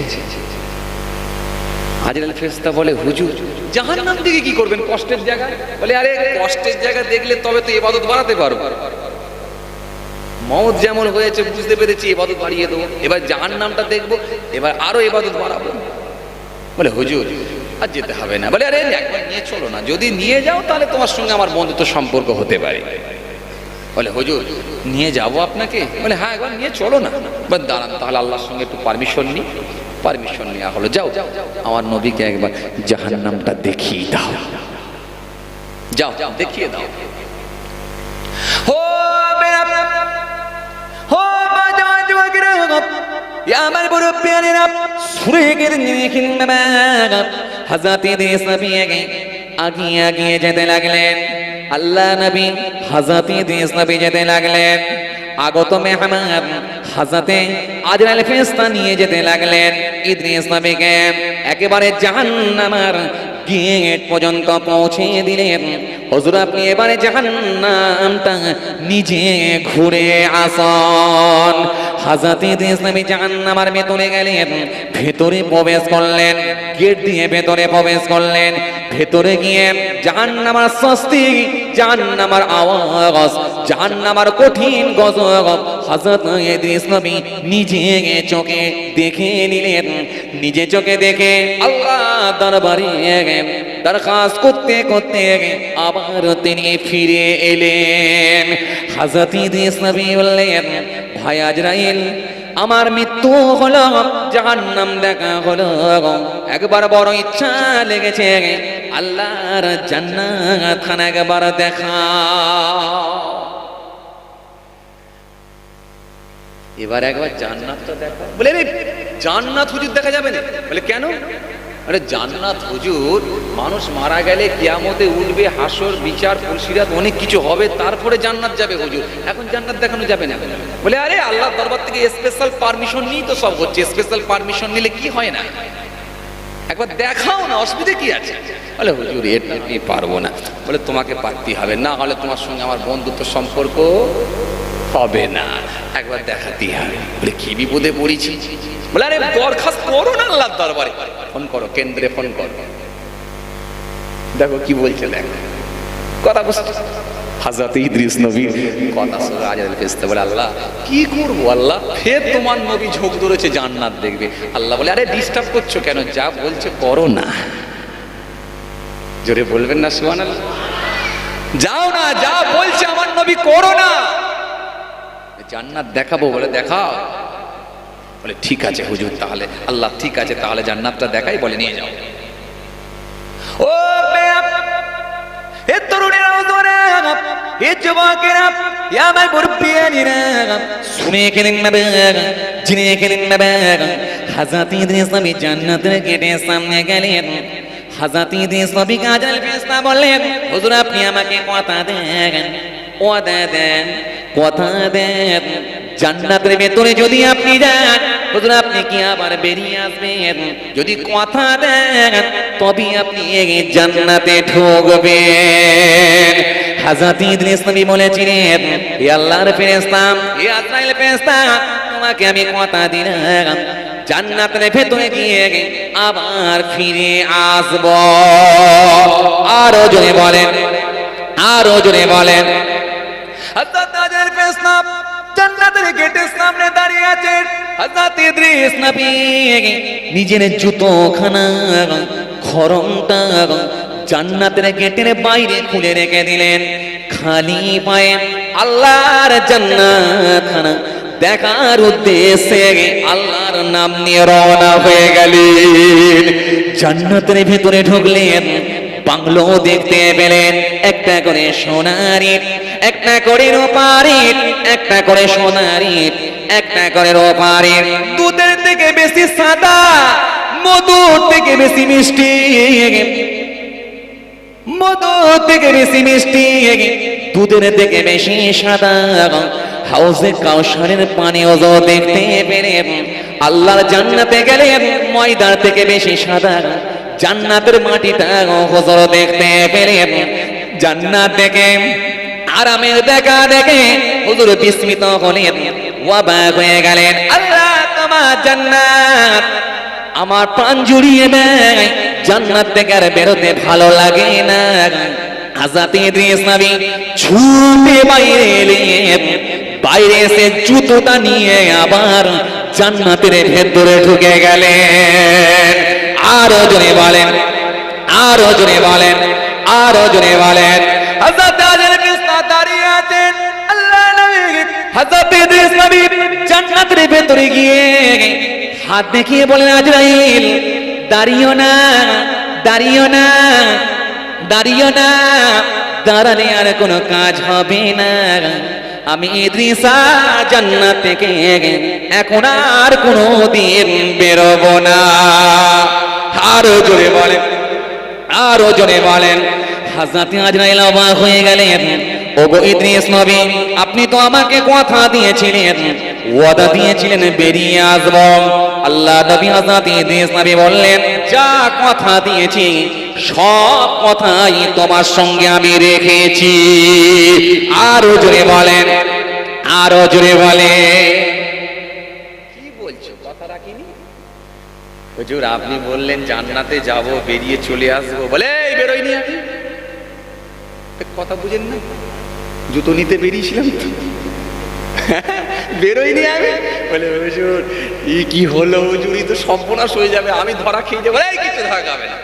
আজরাইল ফেরেশতা বলে, হুজুর জাহান্নাম দিকে কি করবেন, কষ্টের জায়গা? বলে, আরে কষ্টের জায়গা দেখলে তবে তো ইবাদত বাড়াতে পারবো। মওত যেমন হয়েছে বুঝতে পেরেছি, ইবাদত বাড়িয়ে দেবো, এবার জাহান্নামটা দেখবো, এবার আরো ইবাদত বাড়াবো। বলে, হুজুর আর যেতে হবে না। বলে, আরে একবার নিয়ে চলো না, যদি নিয়ে যাও তাহলে তোমার সঙ্গে আমার বন্ধুত্ব সম্পর্ক হতে পারে। বলে, হুজুর নিয়ে যাবো আপনাকে? বলে, হ্যাঁ একবার নিয়ে চলো না। বলে, দাঁড়ান তাহলে আল্লাহর সঙ্গে একটু পারমিশন নিই। পারমিশন নেওয়া হলো, যাও আমার নবীকে একবার জাহান্নামটা দেখিয়ে দাও, যাও দেখিয়ে দাও। हो मेरा हो बाजा जवागरा या আমার বড় প্যারেরা সুরে গেলেন নিখিলনা। হযরত ইদ্রিস নবী আগে যেতে লাগলেন, আল্লাহ নবী হযরত ইদ্রিস নবী যেতে লাগলেন, আগত মেহমান হযরত আজরাইল ফেরেশতা নিয়ে যেতে লাগলেন ইদ্রিস নবীকে, একেবারে জাহান্নামের গেট পর্যন্ত পৌঁছে দিলেন। হুজুর আপনি এবারে জাহান্নামটা নিজে ঘুরে আসুন। হযরত ইদ্রিস নবী জাহান্নামের ভেতরে গেলেন, ভেতরে প্রবেশ করলেন, গেট দিয়ে ভেতরে প্রবেশ করলেন। ভেতরে গিয়ে জাহান্নামের শাস্তি, জাহান্নামের আওয়াজ, জাহান্নামের কঠিন গজব হযরত ইদ্রিস নবী নিজে চোখে দেখে নিলেন। নিজে চোখে দেখে আল্লাহ দরবারে দরখাস্ত করতে করতে আবার তিনি ফিরে এলেন। হযরত ইদ্রিস নবী বললেন, ভাই আজরাইল আমার মৃত্যু হলো, জাহান্নাম দেখা হলো, একবার বড় ইচ্ছা লেগেছে আল্লাহর জান্নাত খানা একবার দেখা। এবার একবার জান্নাতটা দেখা। বলে, রে জান্নাত হুজুর দেখা যাবে না? বলে, কেন? আরে জান্নাত হুজুর মানুষ মারা গেলে কিয়ামতে উঠবে, হাসর বিচার পুলসিরাত অনেক কিছু হবে, তারপরে জান্নাত যাবে হুজুর, এখন জান্নাত দেখানো যাবে না। বলে, আরে আল্লাহর দরবার থেকে স্পেশাল পারমিশন নিয়ে তো সব হচ্ছে, স্পেশাল পারমিশন নিলে কি হয় না, একবার দেখাও না, অসুবিধা কি আছে? বলে, হুজুর এটা আমি পারবো না। বলে, তোমাকে পারতেই হবে, না হলে তোমার সঙ্গে আমার বন্ধুত্ব সম্পর্ক হবে না, একবার দেখাতেই হবে। বলে, কি বিপদে পড়েছি? বলে, আরে দরখাস্ত করো না আল্লাহর দরবারে, ফোন করো, কেন্দ্রে ফোন করো। দেখো কি বলছে, দেখো কথা বুঝতে। হযরত ইদ্রিস নবী কথা শুনে আজরাইল ফেরেশতা বলে, আল্লাহ কি করবো আল্লাহ, ফের তোমার নবী ঝোঁক ধরেছে জান্নাত দেখবে। আল্লাহ বলে, আরে ডিস্টার্ব করছো কেন, যা বলছে করো না। জোরে বলবেন না সুবহানাল্লাহ? যাও না, যা বলছে আমার নবী করো না। জান্নাত দেখাবো? বলে, দেখাও। বলে, ঠিক আছে হুজুর, তাহলে আল্লাহ ঠিক আছে, তাহলে জান্নাতটা দেখাই। বলে, নিয়ে যাও। ও এ তরুণেরা, এ যুবকেরা, এ আমার মুরব্বিয়ানেরা, শুনে গেলেন না, জেনে গেলেন না। হযরত ইদ্রিস নবী জান্নাতের গেটের সামনে গেলেন। হযরত ইদ্রিস নবী আজরাইল ফেরেশতা বললেন, হুজুর আপনি আমাকে কথা দেন, ওয়াদা দেন, কথা দেন, জান্নাতের ভেতরে যদি আপনি যান হুজুর আপনি কি আবার বেরিয়ে আসবেন? যদি কথা দেন তবে আপনি এই জান্নাতে ঢুকবেন। হযরত ইদ্রিস নবী বলেছিলেন, হে আল্লাহর ফেরেশতা, হে আজরাইল ফেরেশতা, তোমাকে আমি কথা দিলাম জান্নাতের ভেতরে গিয়ে আবার ফিরে আসব। আরো জোরে বলেন, আরো জোরে বলেন। হযরত আজরাইল ফেরেশতা জান্নাতের গেটের সামনে দাঁড়িয়ে আছেন হযরত ইদ্রিস নবী নিজের জুতোখানা খরমটা জান্নাতের গেটের বাইরে খুলে রেখে দিলেন, খালি পায়ে আল্লাহর জান্নাতখানা দেখার উদ্দেশ্যে আল্লাহর নাম নিয়ে রওনা হয়ে গেলেন। জান্নাতের ভিতরে ঢুকলেন, বাংলো দেখতে পেলেন, একটা করে সোনার ইট, একটা করে রূপার ইট, একটা করে সোনার ইট, একটা করে রূপার ইট। দুধের থেকে বেশি সাদা, মধুর থেকে বেশি মিষ্টি, মধুর থেকে বেশি মিষ্টি, দুধের থেকে বেশি সাদা। হাউজে কাউসারের পানিও দেখতে পেলেন। আল্লাহর জান্নাতে গেলেন, ময়দার থেকে বেশি সাদা জান্নাতের মাটিটা হুজুর দেখতে পেলেন। জান্নাত দেখে, আরামের দেখা দেখে হুজুর বিস্মিত হলেন, অবাক হয়ে গেলেন। আল্লাহ, তোমার জান্নাত আমার প্রাণ জুড়িয়ে দেয়, জান্নাত থেকে আর বেরোতে ভালো লাগে না। হযরত ইদ্রিস নবী ছুটে বাইরে এলেন, বাইরে এসে জুতোটা নিয়ে আবার জান্নাতের ভেতরে ঢুকে গেলেন। আরো জোরে বলেন, আরো জোরে বলেন, আরো জোরে বলেন। হযরত আজের বিছনা দাঁড়িয়ে আছেন আল্লাহ নবী। হযরত ইদ্রিস নবী জান্নাতের ভেতরে গিয়ে হাত দেখিয়ে বলেন, আজরাইল দাঁড়িও না, দাঁড়িও না, দাঁড়িও না, দাঁড়ালে আর কোনো কাজ হবে না। আমি ইদ্রিস জান্নাত থেকে এখন আর কোনো দিন বেরোবো না। আরো জোরে বলেন, আরো জোরে বলেন। হযরত আজরাইল অবাক হয়ে গেলেন। ওগো ইদ্রিস নবী, আপনি তো আমাকে কথা দিয়েছিলেন, ওয়াদা দিয়েছিলেন বেরিয়ে আসবো। আল্লাহ নবী হযরত ইদ্রিস নবী বললেন, যা কথা দিয়েছি সব কথাই তোমার সঙ্গে আমি রেখেছি। আরো জোরে বলেন, আরো জোরে বলেন। কি বলছো, কথা রাখিনি? হুজুর আপনি বললেন জান্নাতে যাব, বেরিয়ে চলে আসবো, বলে এই বেরোইনি আমি। কথা বুঝেন না, জুতো নিতে বেরিয়েছিলাম তো, বেরোইনি আমি। বলে হুজুর কি হলো হুজুর, তো সর্বনাশ হয়ে যাবে, আমি ধরা খেয়ে যাবো। এই কিছু ধরা খাবে না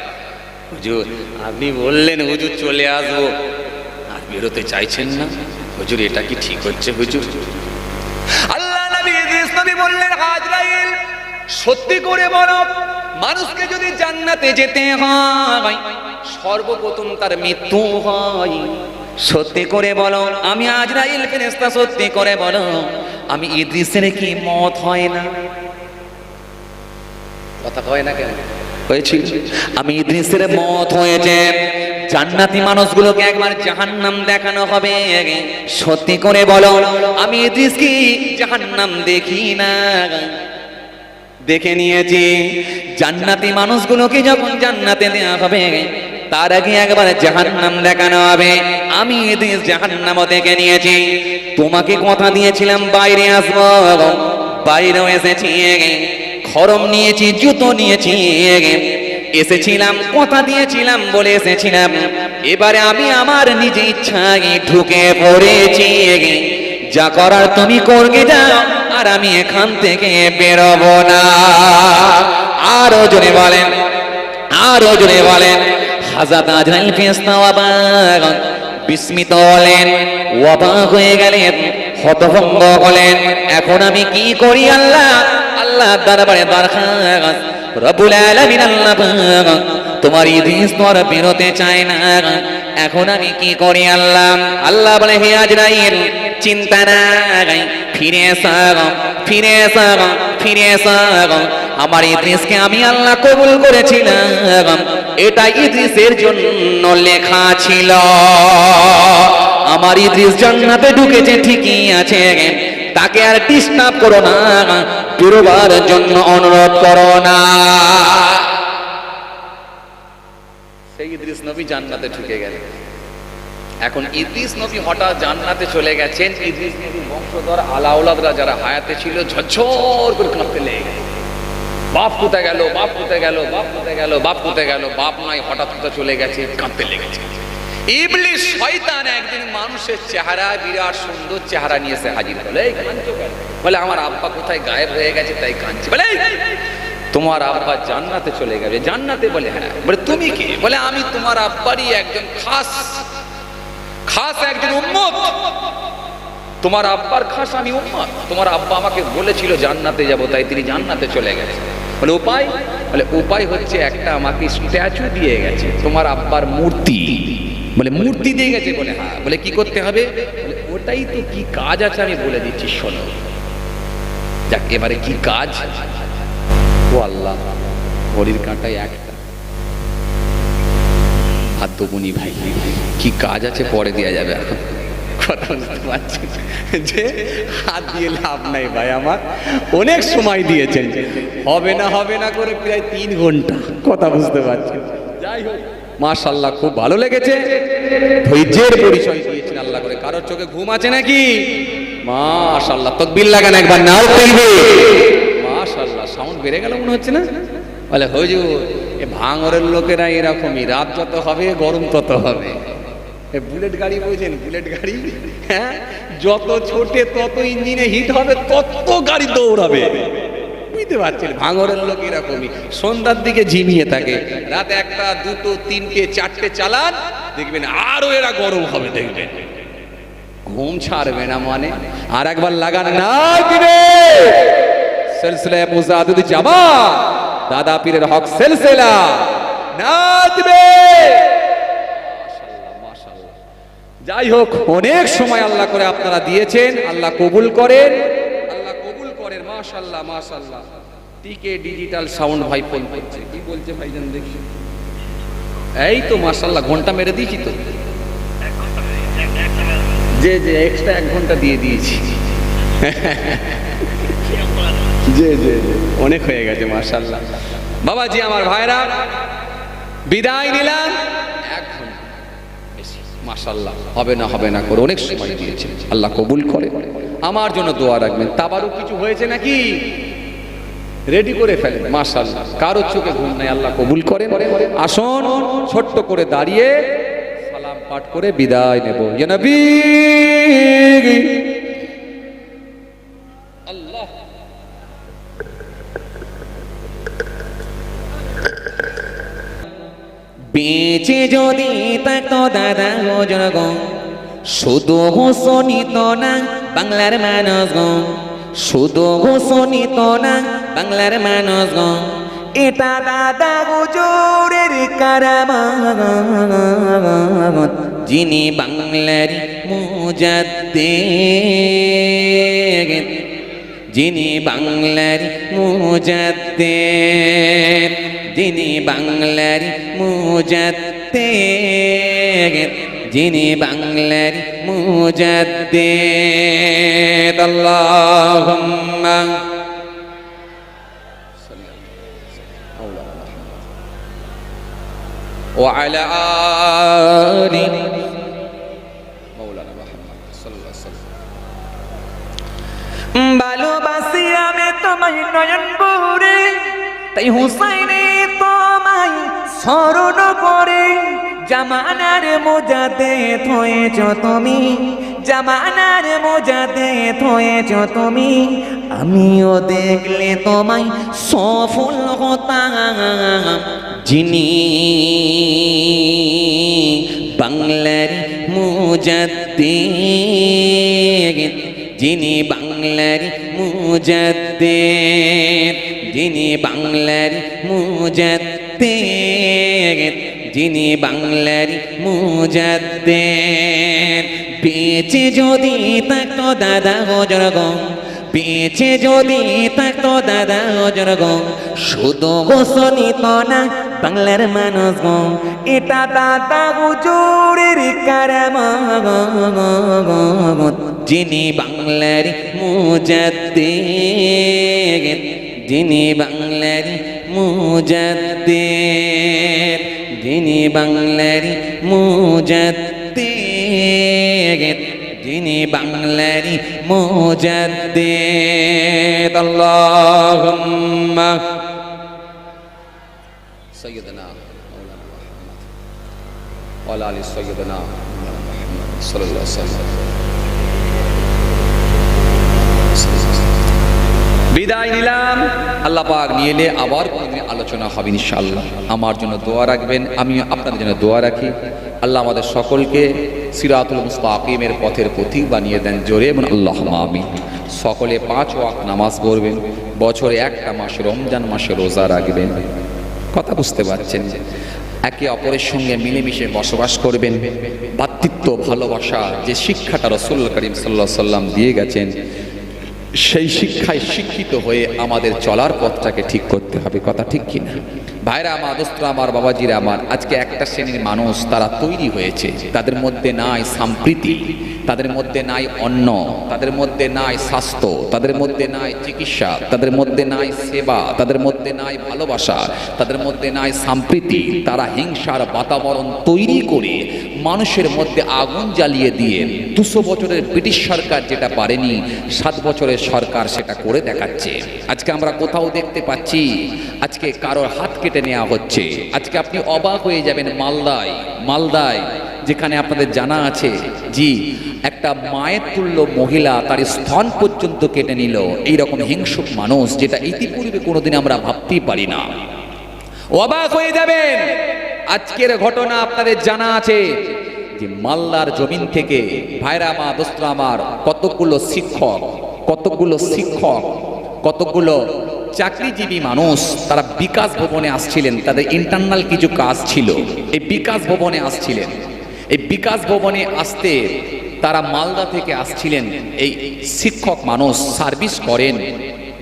হুজুর, আপনি বললেন হুজুর চলে আসবো, আর বেরোতে চাইছেন না হুজুর, এটা কি ঠিক হচ্ছে হুজুর? আল্লাহ নবী ইদ্রিস নবী বললেন, আজরাইল সত্যি করে বলো, মানুষকে যদি জান্নাতে যেতে হয় সর্বপ্রথম তার মৃত্যু হয়। সত্যি করে বলো, আমি আজরাইল ফেরেশতা, সত্যি করে বলো, আমি ইদ্রিসের কি মত হয় না? কথা কয় না কেন? হয়েছিল, আমি ইদ্রিসের মত হয়েছে। জান্নাতি মানুষগুলোকে একবার জাহান্নাম দেখানো হবে। সত্যি করে বলো, আমি ইদ্রিস কি জাহান্নাম দেখি না? দেখে নিয়েছি। জান্নাতি মানুষগুলোকে যখন জান্নাতে দেওয়া হবে, তার আগে একবার জাহান্নাম দেখানো হবে। আমি ইদ্রিস জাহান্নাম দেখে নিয়েছি। তোমাকে কথা দিয়েছিলাম বাইরে আসবো, বাইরেও এসেছি। খরম নিয়েছি, জুতো নিয়েছি, এসেছিলাম, কথা দিয়েছিলাম বলে এসেছিলাম। এবারে আমি আমার নিজে ইচ্ছায় ঢুকে পড়েছি। যা করার তুমি করবে যাও, আর আমি এখান থেকে বেরোবো না। আরো জোরে বলেন, আরো জোরে বলেন। হযরত আজরাইল ফেরেশতা অবাক, বিস্মিত হলেন, অবাক হয়ে গেলেন, হতভম্ব হলেন। এখন আমি কি করি আল্লাহ? আল্লাহ দরবারে দরখাস্ত, রব্বুল আলামিন আল্লাহ পাক, তোমার ইদ্রিস তো আর বেরোতে চায় না, এখন আমি কি করি আল্লাহ? আল্লাহ বলে, হে আজরাইল চিন্তা নাই, ফিরে এসো, ফিরে এসো, ফিরে এসো। আমার ইদ্রিসকে আমি আল্লাহ কবুল করেছিলাম, এটা ইদ্রিসের জন্য লেখা ছিল। আমার ইদ্রিস জান্নাতে ঢুকেছে ঠিকই আছে, তাকে আর ডিস্টার্ব করো না, বেরোবার জন্য অনুরোধ করো না। সেই ইদ্রিস নবী জান্নাতে ঢুকে গেলেন। এখন ইদ্রিস নবী হঠাৎ জান্নাতে চলে গেছেন। ইদ্রিস নবীর বংশধর আলাউলাদরা যারা হায়াতে ছিল ঝরঝর করে কাঁপতে লেগে গেল। বাপ কোথায় গেল, বাপ কোথায় গেল, বাপ কোথায় গেল, বাপ কোথায় গেল? বাপ নাই, হঠাৎ কোথায় চলে গেছে, কাঁপতে লেগেছে। ইবলিস শয়তান একদিন মানুষের চেহারা, বিরাট সুন্দর চেহারা নিয়ে এসে হাজির হলো। এই কাঁদছো কেন? বলে আমার আব্বা কোথায় গায়েব হয়ে গেছে তাই কাঁদছি। বলে এই, তোমার আব্বা জান্নাতে চলে গেছে। জান্নাতে? বলে হ্যাঁ। বলে তুমি কে? বলে আমি তোমার আব্বারই একজন খাস একজন উম্মত। তোমার আব্বার খাস আমি উম্মত। তোমার আব্বা আমাকে বলেছিল জান্নাতে যাব, তাই তিনি জান্নাতে চলে গেছে। বলে উপায়? বলে উপায় হচ্ছে একটা আমাকে স্ট্যাচু দিয়ে গেছে, তোমার আব্বার মূর্তি। বলে মূর্তি দিয়ে গেছে? বলে হ্যাঁ। বলে কি করতে হবে? বলে ওটাই তো, কি কাজ আছে আমি বলে দিচ্ছি শোনো। যাক, এবারে কি কাজ? ও আল্লাহ, ঘড়ির কাঁটায় একটা ভাদ্যবনি ভাই, কি কাজ আছে পরে দেওয়া যাবে, এখন কথা বুঝতে পারছি যে হাত দিয়ে লাভ নাই ভাই, আমার অনেক সময় দিয়েছেন, হবে না করে প্রায় 3 ঘন্টা, কথা বুঝতে পারছেন। যাই হোক, মাশাআল্লাহ খুব ভালো লেগেছে, ধৈর্যের পরিচয় দিয়েছেন আল্লাহ করে। কারোর চোখে ঘুম আছে নাকি? মাশাআল্লাহ, তাকবীর লাগান একবার, নাও তাকবীর। মাশাআল্লাহ, সাউন্ড বেড়ে গেল মনে হচ্ছে না? বলে হুজুর, এ ভাঙরের লোকেরা এরকমই, রাত যত হবে গরম তত হবে। বুলেট গাড়ি বলছেন, বুলেট গাড়ি, হ্যাঁ, যত ছোটে তত ইঞ্জিনে হিট হবে, তত গাড়ি দৌড়াবে, বুঝতে পারছেন? ভাঙরের লোক এরকমই, সন্ধ্যার দিকে ঝিমিয়ে থাকে, রাত 1টা 2টো 3টে 4টে চালান, দেখবেন আরো এরা গরম হবে, দেখবেন ঘুম ছাড়বে না। মানে আর একবার লাগান না কিরে, সিলসিলা মুজাদ্দিদ জামাত দাদা পীরের হক সিলসিলা নাচবে। যাই হোক, অনেক সময় আল্লাহ করে আপনারা দিয়েছেন, আল্লাহ কবুল করেন, আল্লাহ কবুল করেন। মাশাআল্লাহ মাশাআল্লাহ। টিকে ডিজিটাল সাউন্ড ভাই ফোন করছে, কি বলছে ভাইজান দেখি? এই তো মাশাআল্লাহ, ঘন্টা মেরে দিয়েছি তো, যে এক্সট্রা 1 ঘন্টা দিয়ে দিয়েছি। যে অনেক হয়ে গেছে মাশাআল্লাহ। বাবাজি আমার ভাইরা, বিদায় নিলাম 1 ঘন্টা বেশি, মাশাআল্লাহ। হবে না করে অনেক সময় দিয়েছে, আল্লাহ কবুল করে। আমার জন্য দোয়া রাখবেন। তাবারও কিছু হয়েছে নাকি? রেডি করে ফেলেন, মাশাআল্লাহ। কারোর চোখে ঘুম নাই, আল্লাহ কবুল করেন। আসুন ছোট্ট করে দাঁড়িয়ে সালাম পাঠ করে বিদায় নেব। ইয়া নবী আল্লাহ। বেঁচে যদি থাকতো দাদা ও জনগণ, শুধু শোনিত না বাংলার মানুষগণ, শুধু শোনিত না বাংলার মানুষগণ, এটা দাদা হুজুরের কারামত, যিনি বাংলার মুজাদ্দিদ, যিনি বাংলার মুজাদ্দিদ, যিনি বাংলার মুজাদ্দিদ, যিনি বাংলার মুজাদ্দিদ। আল্লাহুম্মা ওয়া আলা আলি মাওলানা মুহাম্মদ সাল্লাল্লাহু আলাইহি ওয়াসাল্লাম। ভালোবাসি আমি তোমায় নয়ন ভরে, তাই হুসাইনে তোমায় স্মরণ করে, জামানার মুজাদ্দিদ হয়েছ তুমি, জামানার মুজাদ্দিদ হয়েছ তুমি, আমিও দেখলে তোমায় সফল হতাম, যিনি বাংলার মুজাদ্দিদ, যিনি বাংলার মুজাদ্দিদ, যিনি বাংলার মুজাদ্দিদ, যিনি বাংলার মুজাদ্দিদ। বেঁচে যদি থাকতো দাদা হজরগণ, বেঁচে যদি থাকতো দাদা হজরগণ, শুধু শোনিত না বাংলার মানুষগণ, এটা দাদা হুজুরের কারামত, যিনি বাংলার মুজাদ্দিদ, যিনি বাংলার মুজাদ্দিদ, যিনি বাংলার মুজাদ্দিদ, যিনি বাংলার মুজাদ্দিদ। আল্লাহুম্মা সাইয়্যিদানা মাওলানা মুহাম্মদ ওয়ালা আলি সাইয়্যিদিনা মুহাম্মদ সাল্লাল্লাহু আলাইহি ওয়াসাল্লাম। বিদায় নিলাম। আল্লাহ পাক নিয়ে এলে আবার কোনদিন আলোচনা হবে ইনশাআল্লাহ। আমার জন্য দোয়া রাখবেন, আমি আপনাদের জন্য দোয়া রাখি। আল্লাহ আমাদের সকলকে সিরাতুল মুস্তাকিমের পথের পথিক বানিয়ে দেন, জোরে এবং আল্লাহুম্মা আমিন। সকলে 5 ওয়াক্ত নামাজ পড়বেন, বছরে একটা মাস রমজান মাসে রোজা রাখবেন। কথা বুঝতে পারছেন? একে অপরের সঙ্গে মিলেমিশে বসবাস করবেন। ভ্রাতৃত্ব ভালোবাসা যে শিক্ষাটা রাসূল করিম সাল্লাল্লাহু আলাইহি ওয়াসাল্লাম দিয়ে গেছেন, সেই শিক্ষায় শিক্ষিত হয়ে আমাদের চলার পথটাকে ঠিক করতে হবে। কথা ঠিক কিনা? ভাইরা আমার, দোস্তরা আমার, বাবাজিরা আমার, আজকে একটা শ্রেণীর মানুষ তারা তৈরি হয়েছে, তাদের মধ্যে নাই সম্প্রীতি, তাদের মধ্যে নাই অন্ন, তাদের মধ্যে নাই স্বাস্থ্য, তাদের মধ্যে নাই চিকিৎসা, তাদের মধ্যে নাই সেবা, তাদের মধ্যে নাই ভালোবাসা, তাদের মধ্যে নাই সম্প্রীতি। তারা হিংসার বাতাবরণ তৈরি করে মানুষের মধ্যে আগুন জ্বালিয়ে দিয়ে 200 বছরের ব্রিটিশ সরকার যেটা পারেনি, 7 বছরের সরকার সেটা করে দেখাচ্ছে। আজকে আমরা কোথাও দেখতে পাচ্ছি আজকে কারোর হাত কেটে নেওয়া হচ্ছে। আজকে আপনি অবাক হয়ে যাবেন, মালদায় যেখানে আপনাদের জানা আছে জি একটা মায়ের তুল্য মহিলা তার স্তন পর্যন্ত কেটে নিল। এইরকম হিংসুক মানুষ যেটা ইতিপূর্বে কোনোদিন আমরা ভাবতেই পারি না। অবাক হয়ে যাবেন। আজকের ঘটনা আপনাদের জানা আছে যে মালদার জমিন থেকে ভাইরা মা, দোস্তরা আমার, কতগুলো চাকরিজীবী মানুষ তারা বিকাশ ভবনে আসছিলেন। তাদের ইন্টারনাল কিছু কাজ ছিল, এই বিকাশ ভবনে আসছিলেন। এই বিকাশ ভবনে আসতে তারা মালদা থেকে আসছিলেন। এই শিক্ষক মানুষ সার্ভিস করেন,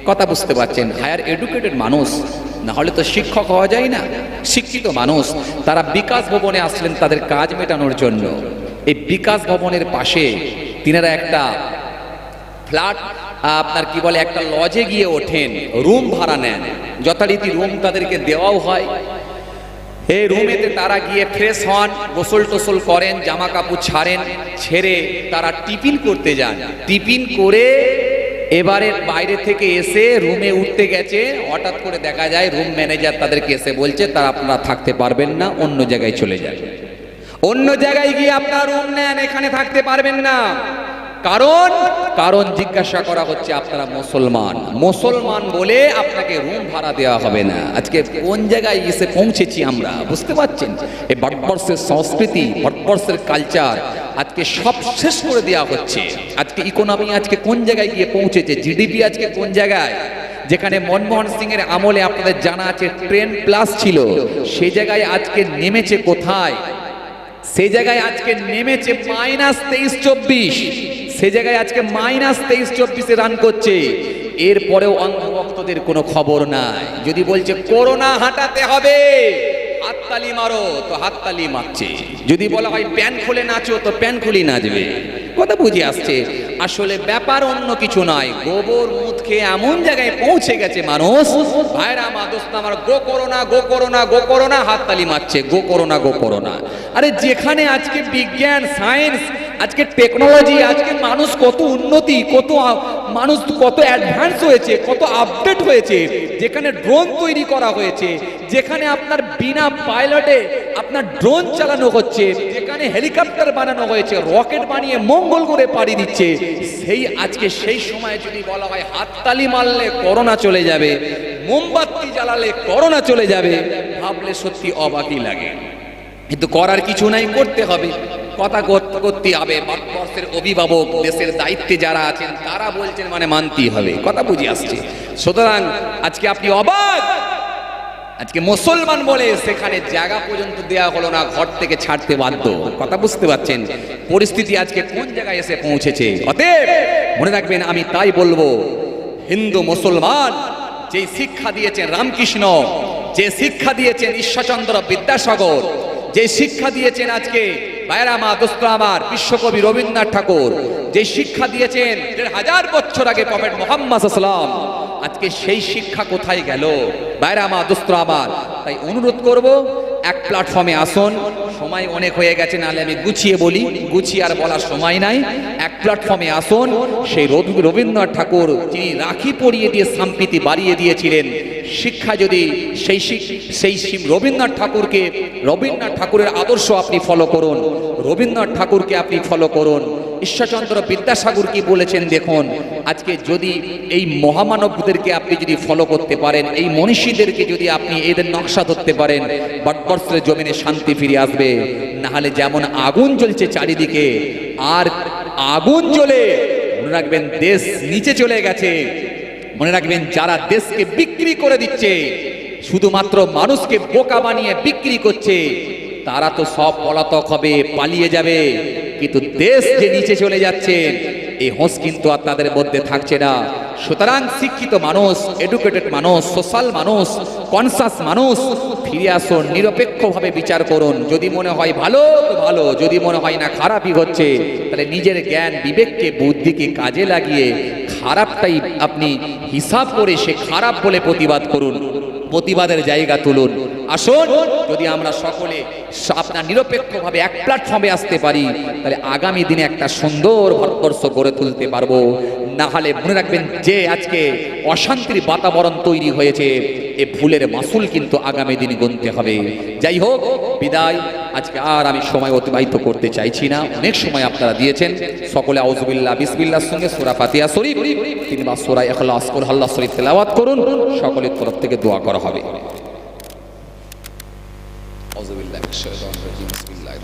কথা বুঝতে পারছেন, হায়ার এডুকেটেড মানুষ, না হলে তো শিক্ষক হওয়া যায় না, শিক্ষিত মানুষ। তারা বিকাশ ভবনে আসলেন তাদের কাজ মেটানোর জন্য। এই বিকাশ ভবনের পাশে তিনারা একটা ফ্ল্যাট, আপনার কি বলে, একটা লজে গিয়ে ওঠেন, রুম ভাড়া নেন। যথারীতি রুম তাদেরকে দেওয়াও হয়। এই রুমেতে তারা গিয়ে ফ্রেশ হন, গোসল টোসল করেন, জামা কাপড় ছেড়ে তারা টিফিন করতে যান। টিফিন করে এবারে বাইরে থেকে এসে রুমে উঠতে গেছে, হঠাৎ করে দেখা যায় রুম ম্যানেজার তাদেরকে এসে বলছে তারা আপনারা থাকতে পারবেন না, অন্য জায়গায় চলে যান, অন্য জায়গায় গিয়ে আপনারা রুম নেন, এখানে থাকতে পারবেন না। কারণ জিজ্ঞাসা করা হচ্ছে আপনারা মুসলমান বলে আপনাকে রুম ভাড়া দেওয়া হবে না। আজকে কোন জায়গায় এসে পৌঁছেছি আমরা, বুঝতে পারছেন? এই ভারতবর্ষের সংস্কৃতি, ভারতবর্ষের কালচার আজকে সব শেষ করে দেওয়া হচ্ছে। আজকে ইকোনমি আজকে কোন জায়গায় গিয়ে পৌঁছেছে, জিডিপি আজকে কোন জায়গায়। যেখানে মনমোহন সিং এর আমলে আপনাদের জানা আছে ট্রেন প্লাস ছিল, সেই জায়গায় আজকে নেমেছে কোথায়? সেই জায়গায় আজকে নেমেছে -23-24। সে জায়গায় আজকে -23-24 রান করছে। এরপরেও অন্ধভক্তদের কোনো খবর নাই। যদি বলছে করোনা হাঁটাতে হবে, হাততালি মারো, তো হাততালি মারছে। যদি বলা হয় প্যান খুলে নাচো, তো প্যান খুলি নাচবে। কথা বুঝে আসছে? আসলে ব্যাপার অন্য কিছু নয়। গোবর মুখ খেয়ে এমন জায়গায় পৌঁছে গেছে মানুষ, ভাইরা মা, দোস্ত আমার, গো করোনা, হাততালি মারছে, গো করোনা। আরে যেখানে আজকে বিজ্ঞান, সায়েন্স, আজকে টেকনোলজি, আজকে মানুষ কত উন্নতি, মানুষ কত অ্যাডভান্স হয়েছে, কত আপডেট হয়েছে, যেখানে ড্রোন তৈরি করা হয়েছে, যেখানে আপনার বিনা পাইলটে আপনার ড্রোন চালানো হচ্ছে, যেখানে হেলিকপ্টার বানানো হয়েছে, রকেট বানিয়ে মঙ্গল করে পাড়ি দিচ্ছে, সেই সময় যদি বলা হয় হাততালি মারলে করোনা চলে যাবে, মোমবাতি জ্বালালে করোনা চলে যাবে, ভাবলে সত্যি অবাকই লাগে। কিন্তু করার কিছু নাই, করতে হবে। কথা করতে হবে। ভারতবর্ষের অভিভাবক, দেশের দায়িত্বে যারা আছেন তারা বলছেন মানে মানতেই হবে। কথা বুঝে আসছে? সুতরাং আজকে আপনি অবাক, আজকে মুসলমান বলে সেখানে জায়গা পর্যন্ত দেয়া হলো না, ঘর থেকে ছাড়তে বাধ্য। কথা বুঝতে পারছেন পরিস্থিতি আজকে কোন জায়গায় এসে পৌঁছেছে? অতএব মনে রাখবেন, আমি তাই বলবো, হিন্দু মুসলমান যে শিক্ষা দিয়েছেন রামকৃষ্ণ, যে শিক্ষা দিয়েছেন ঈশ্বরচন্দ্র বিদ্যাসাগর, যে শিক্ষা দিয়েছেন আজকে ভাইরা মা, দোস্ত আমার, বিশ্বকবি রবীন্দ্রনাথ ঠাকুর, যে শিক্ষা দিয়েছেন 1000 বছর আগে প্রফেট মুহাম্মদ সাল্লাল্লাহু আলাইহি ওয়াসাল্লাম, আজকে সেই শিক্ষা কোথায় গেল? ভাইরা মা, দোস্ত আমার, তাই অনুরোধ করব, এক প্ল্যাটফর্মে আসুন। সময় অনেক হয়ে গেছে, নাহলে আমি গুছিয়ে বলি, গুছিয়ে আর বলার সময় নাই। এক প্ল্যাটফর্মে আসুন। সেই রবীন্দ্রনাথ ঠাকুর যিনি রাখি পরিয়ে দিয়ে সম্প্রীতি বাড়িয়ে দিয়েছিলেন, শিক্ষা যদি সেই রবীন্দ্রনাথ ঠাকুরের আদর্শ আপনি ফলো করুন, রবীন্দ্রনাথ ঠাকুরকে আপনি ফলো করুন। ঈশ্বরচন্দ্র বিদ্যাসাগর কি বলেছেন দেখুন, আজকে যদি এই মহামানবদেরকে আপনি যদি ফলো করতে পারেন, এই মনীষীদেরকে যদি আপনি এদের নকশা ধরতে পারেন, ভারতবর্ষের জমিনে শান্তি ফিরে আসবে। না হলে যেমন আগুন জ্বলছে চারিদিকে, আর আগুন জ্বলে মনে রাখবেন দেশ নিচে চলে গেছে। মনে রাখবেন যারা দেশকে বিক্রি করে দিচ্ছে, শুধুমাত্র মানুষকে বোকা বানিয়ে বিক্রি করছে, তারা তো সব পলাতক হবে, পালিয়ে যাবে। কিন্তু দেশ যে নিচে চলে যাচ্ছে, এই হোঁশ কিন্তু আর তাদের মধ্যে থাকছে না। সুতরাং শিক্ষিত মানুষ, এডুকেটেড মানুষ, সোশ্যাল মানুষ, কনসাস মানুষ ফিরে আসুন, নিরপেক্ষভাবে বিচার করুন। যদি মনে হয় ভালো তো ভালো, যদি মনে হয় না খারাপই হচ্ছে, তাহলে নিজের জ্ঞান বিবেককে বুদ্ধিকে কাজে লাগিয়ে খারাপটাই আপনি হিসাব করে সে খারাপ বলে প্রতিবাদ করুন, প্রতিবাদের জায়গা তুলুন। আসুন, যদি আমরা সকলে আপনার নিরপেক্ষভাবে এক প্ল্যাটফর্মে আসতে পারি, তাহলে আগামী দিনে একটা সুন্দর ভারতবর্ষ গড়ে তুলতে পারবো। না হলে মনে রাখবেন যে আজকে অশান্তির বাতাবরণ তৈরি হয়েছে, এ ভুলের মাসুল কিন্তু আগামী দিন গুনতে হবে। যাই হোক, বিদায়। আজকে আর আমি সময় অতিবাহিত করতে চাইছি না, অনেক সময় আপনারা দিয়েছেন। সকলে আউযুবিল্লাহ বিসমিল্লাহর সঙ্গে সূরা ফাতিহা শরীফ, তিনবার সূরা ইখলাস কুল আল্লাহ শরীফ তেলাওয়াত করুন। সকলের তরফ থেকে দোয়া করা হবে। আউযুবিল্লাহি মিনাশ শাইতানির রাজীম।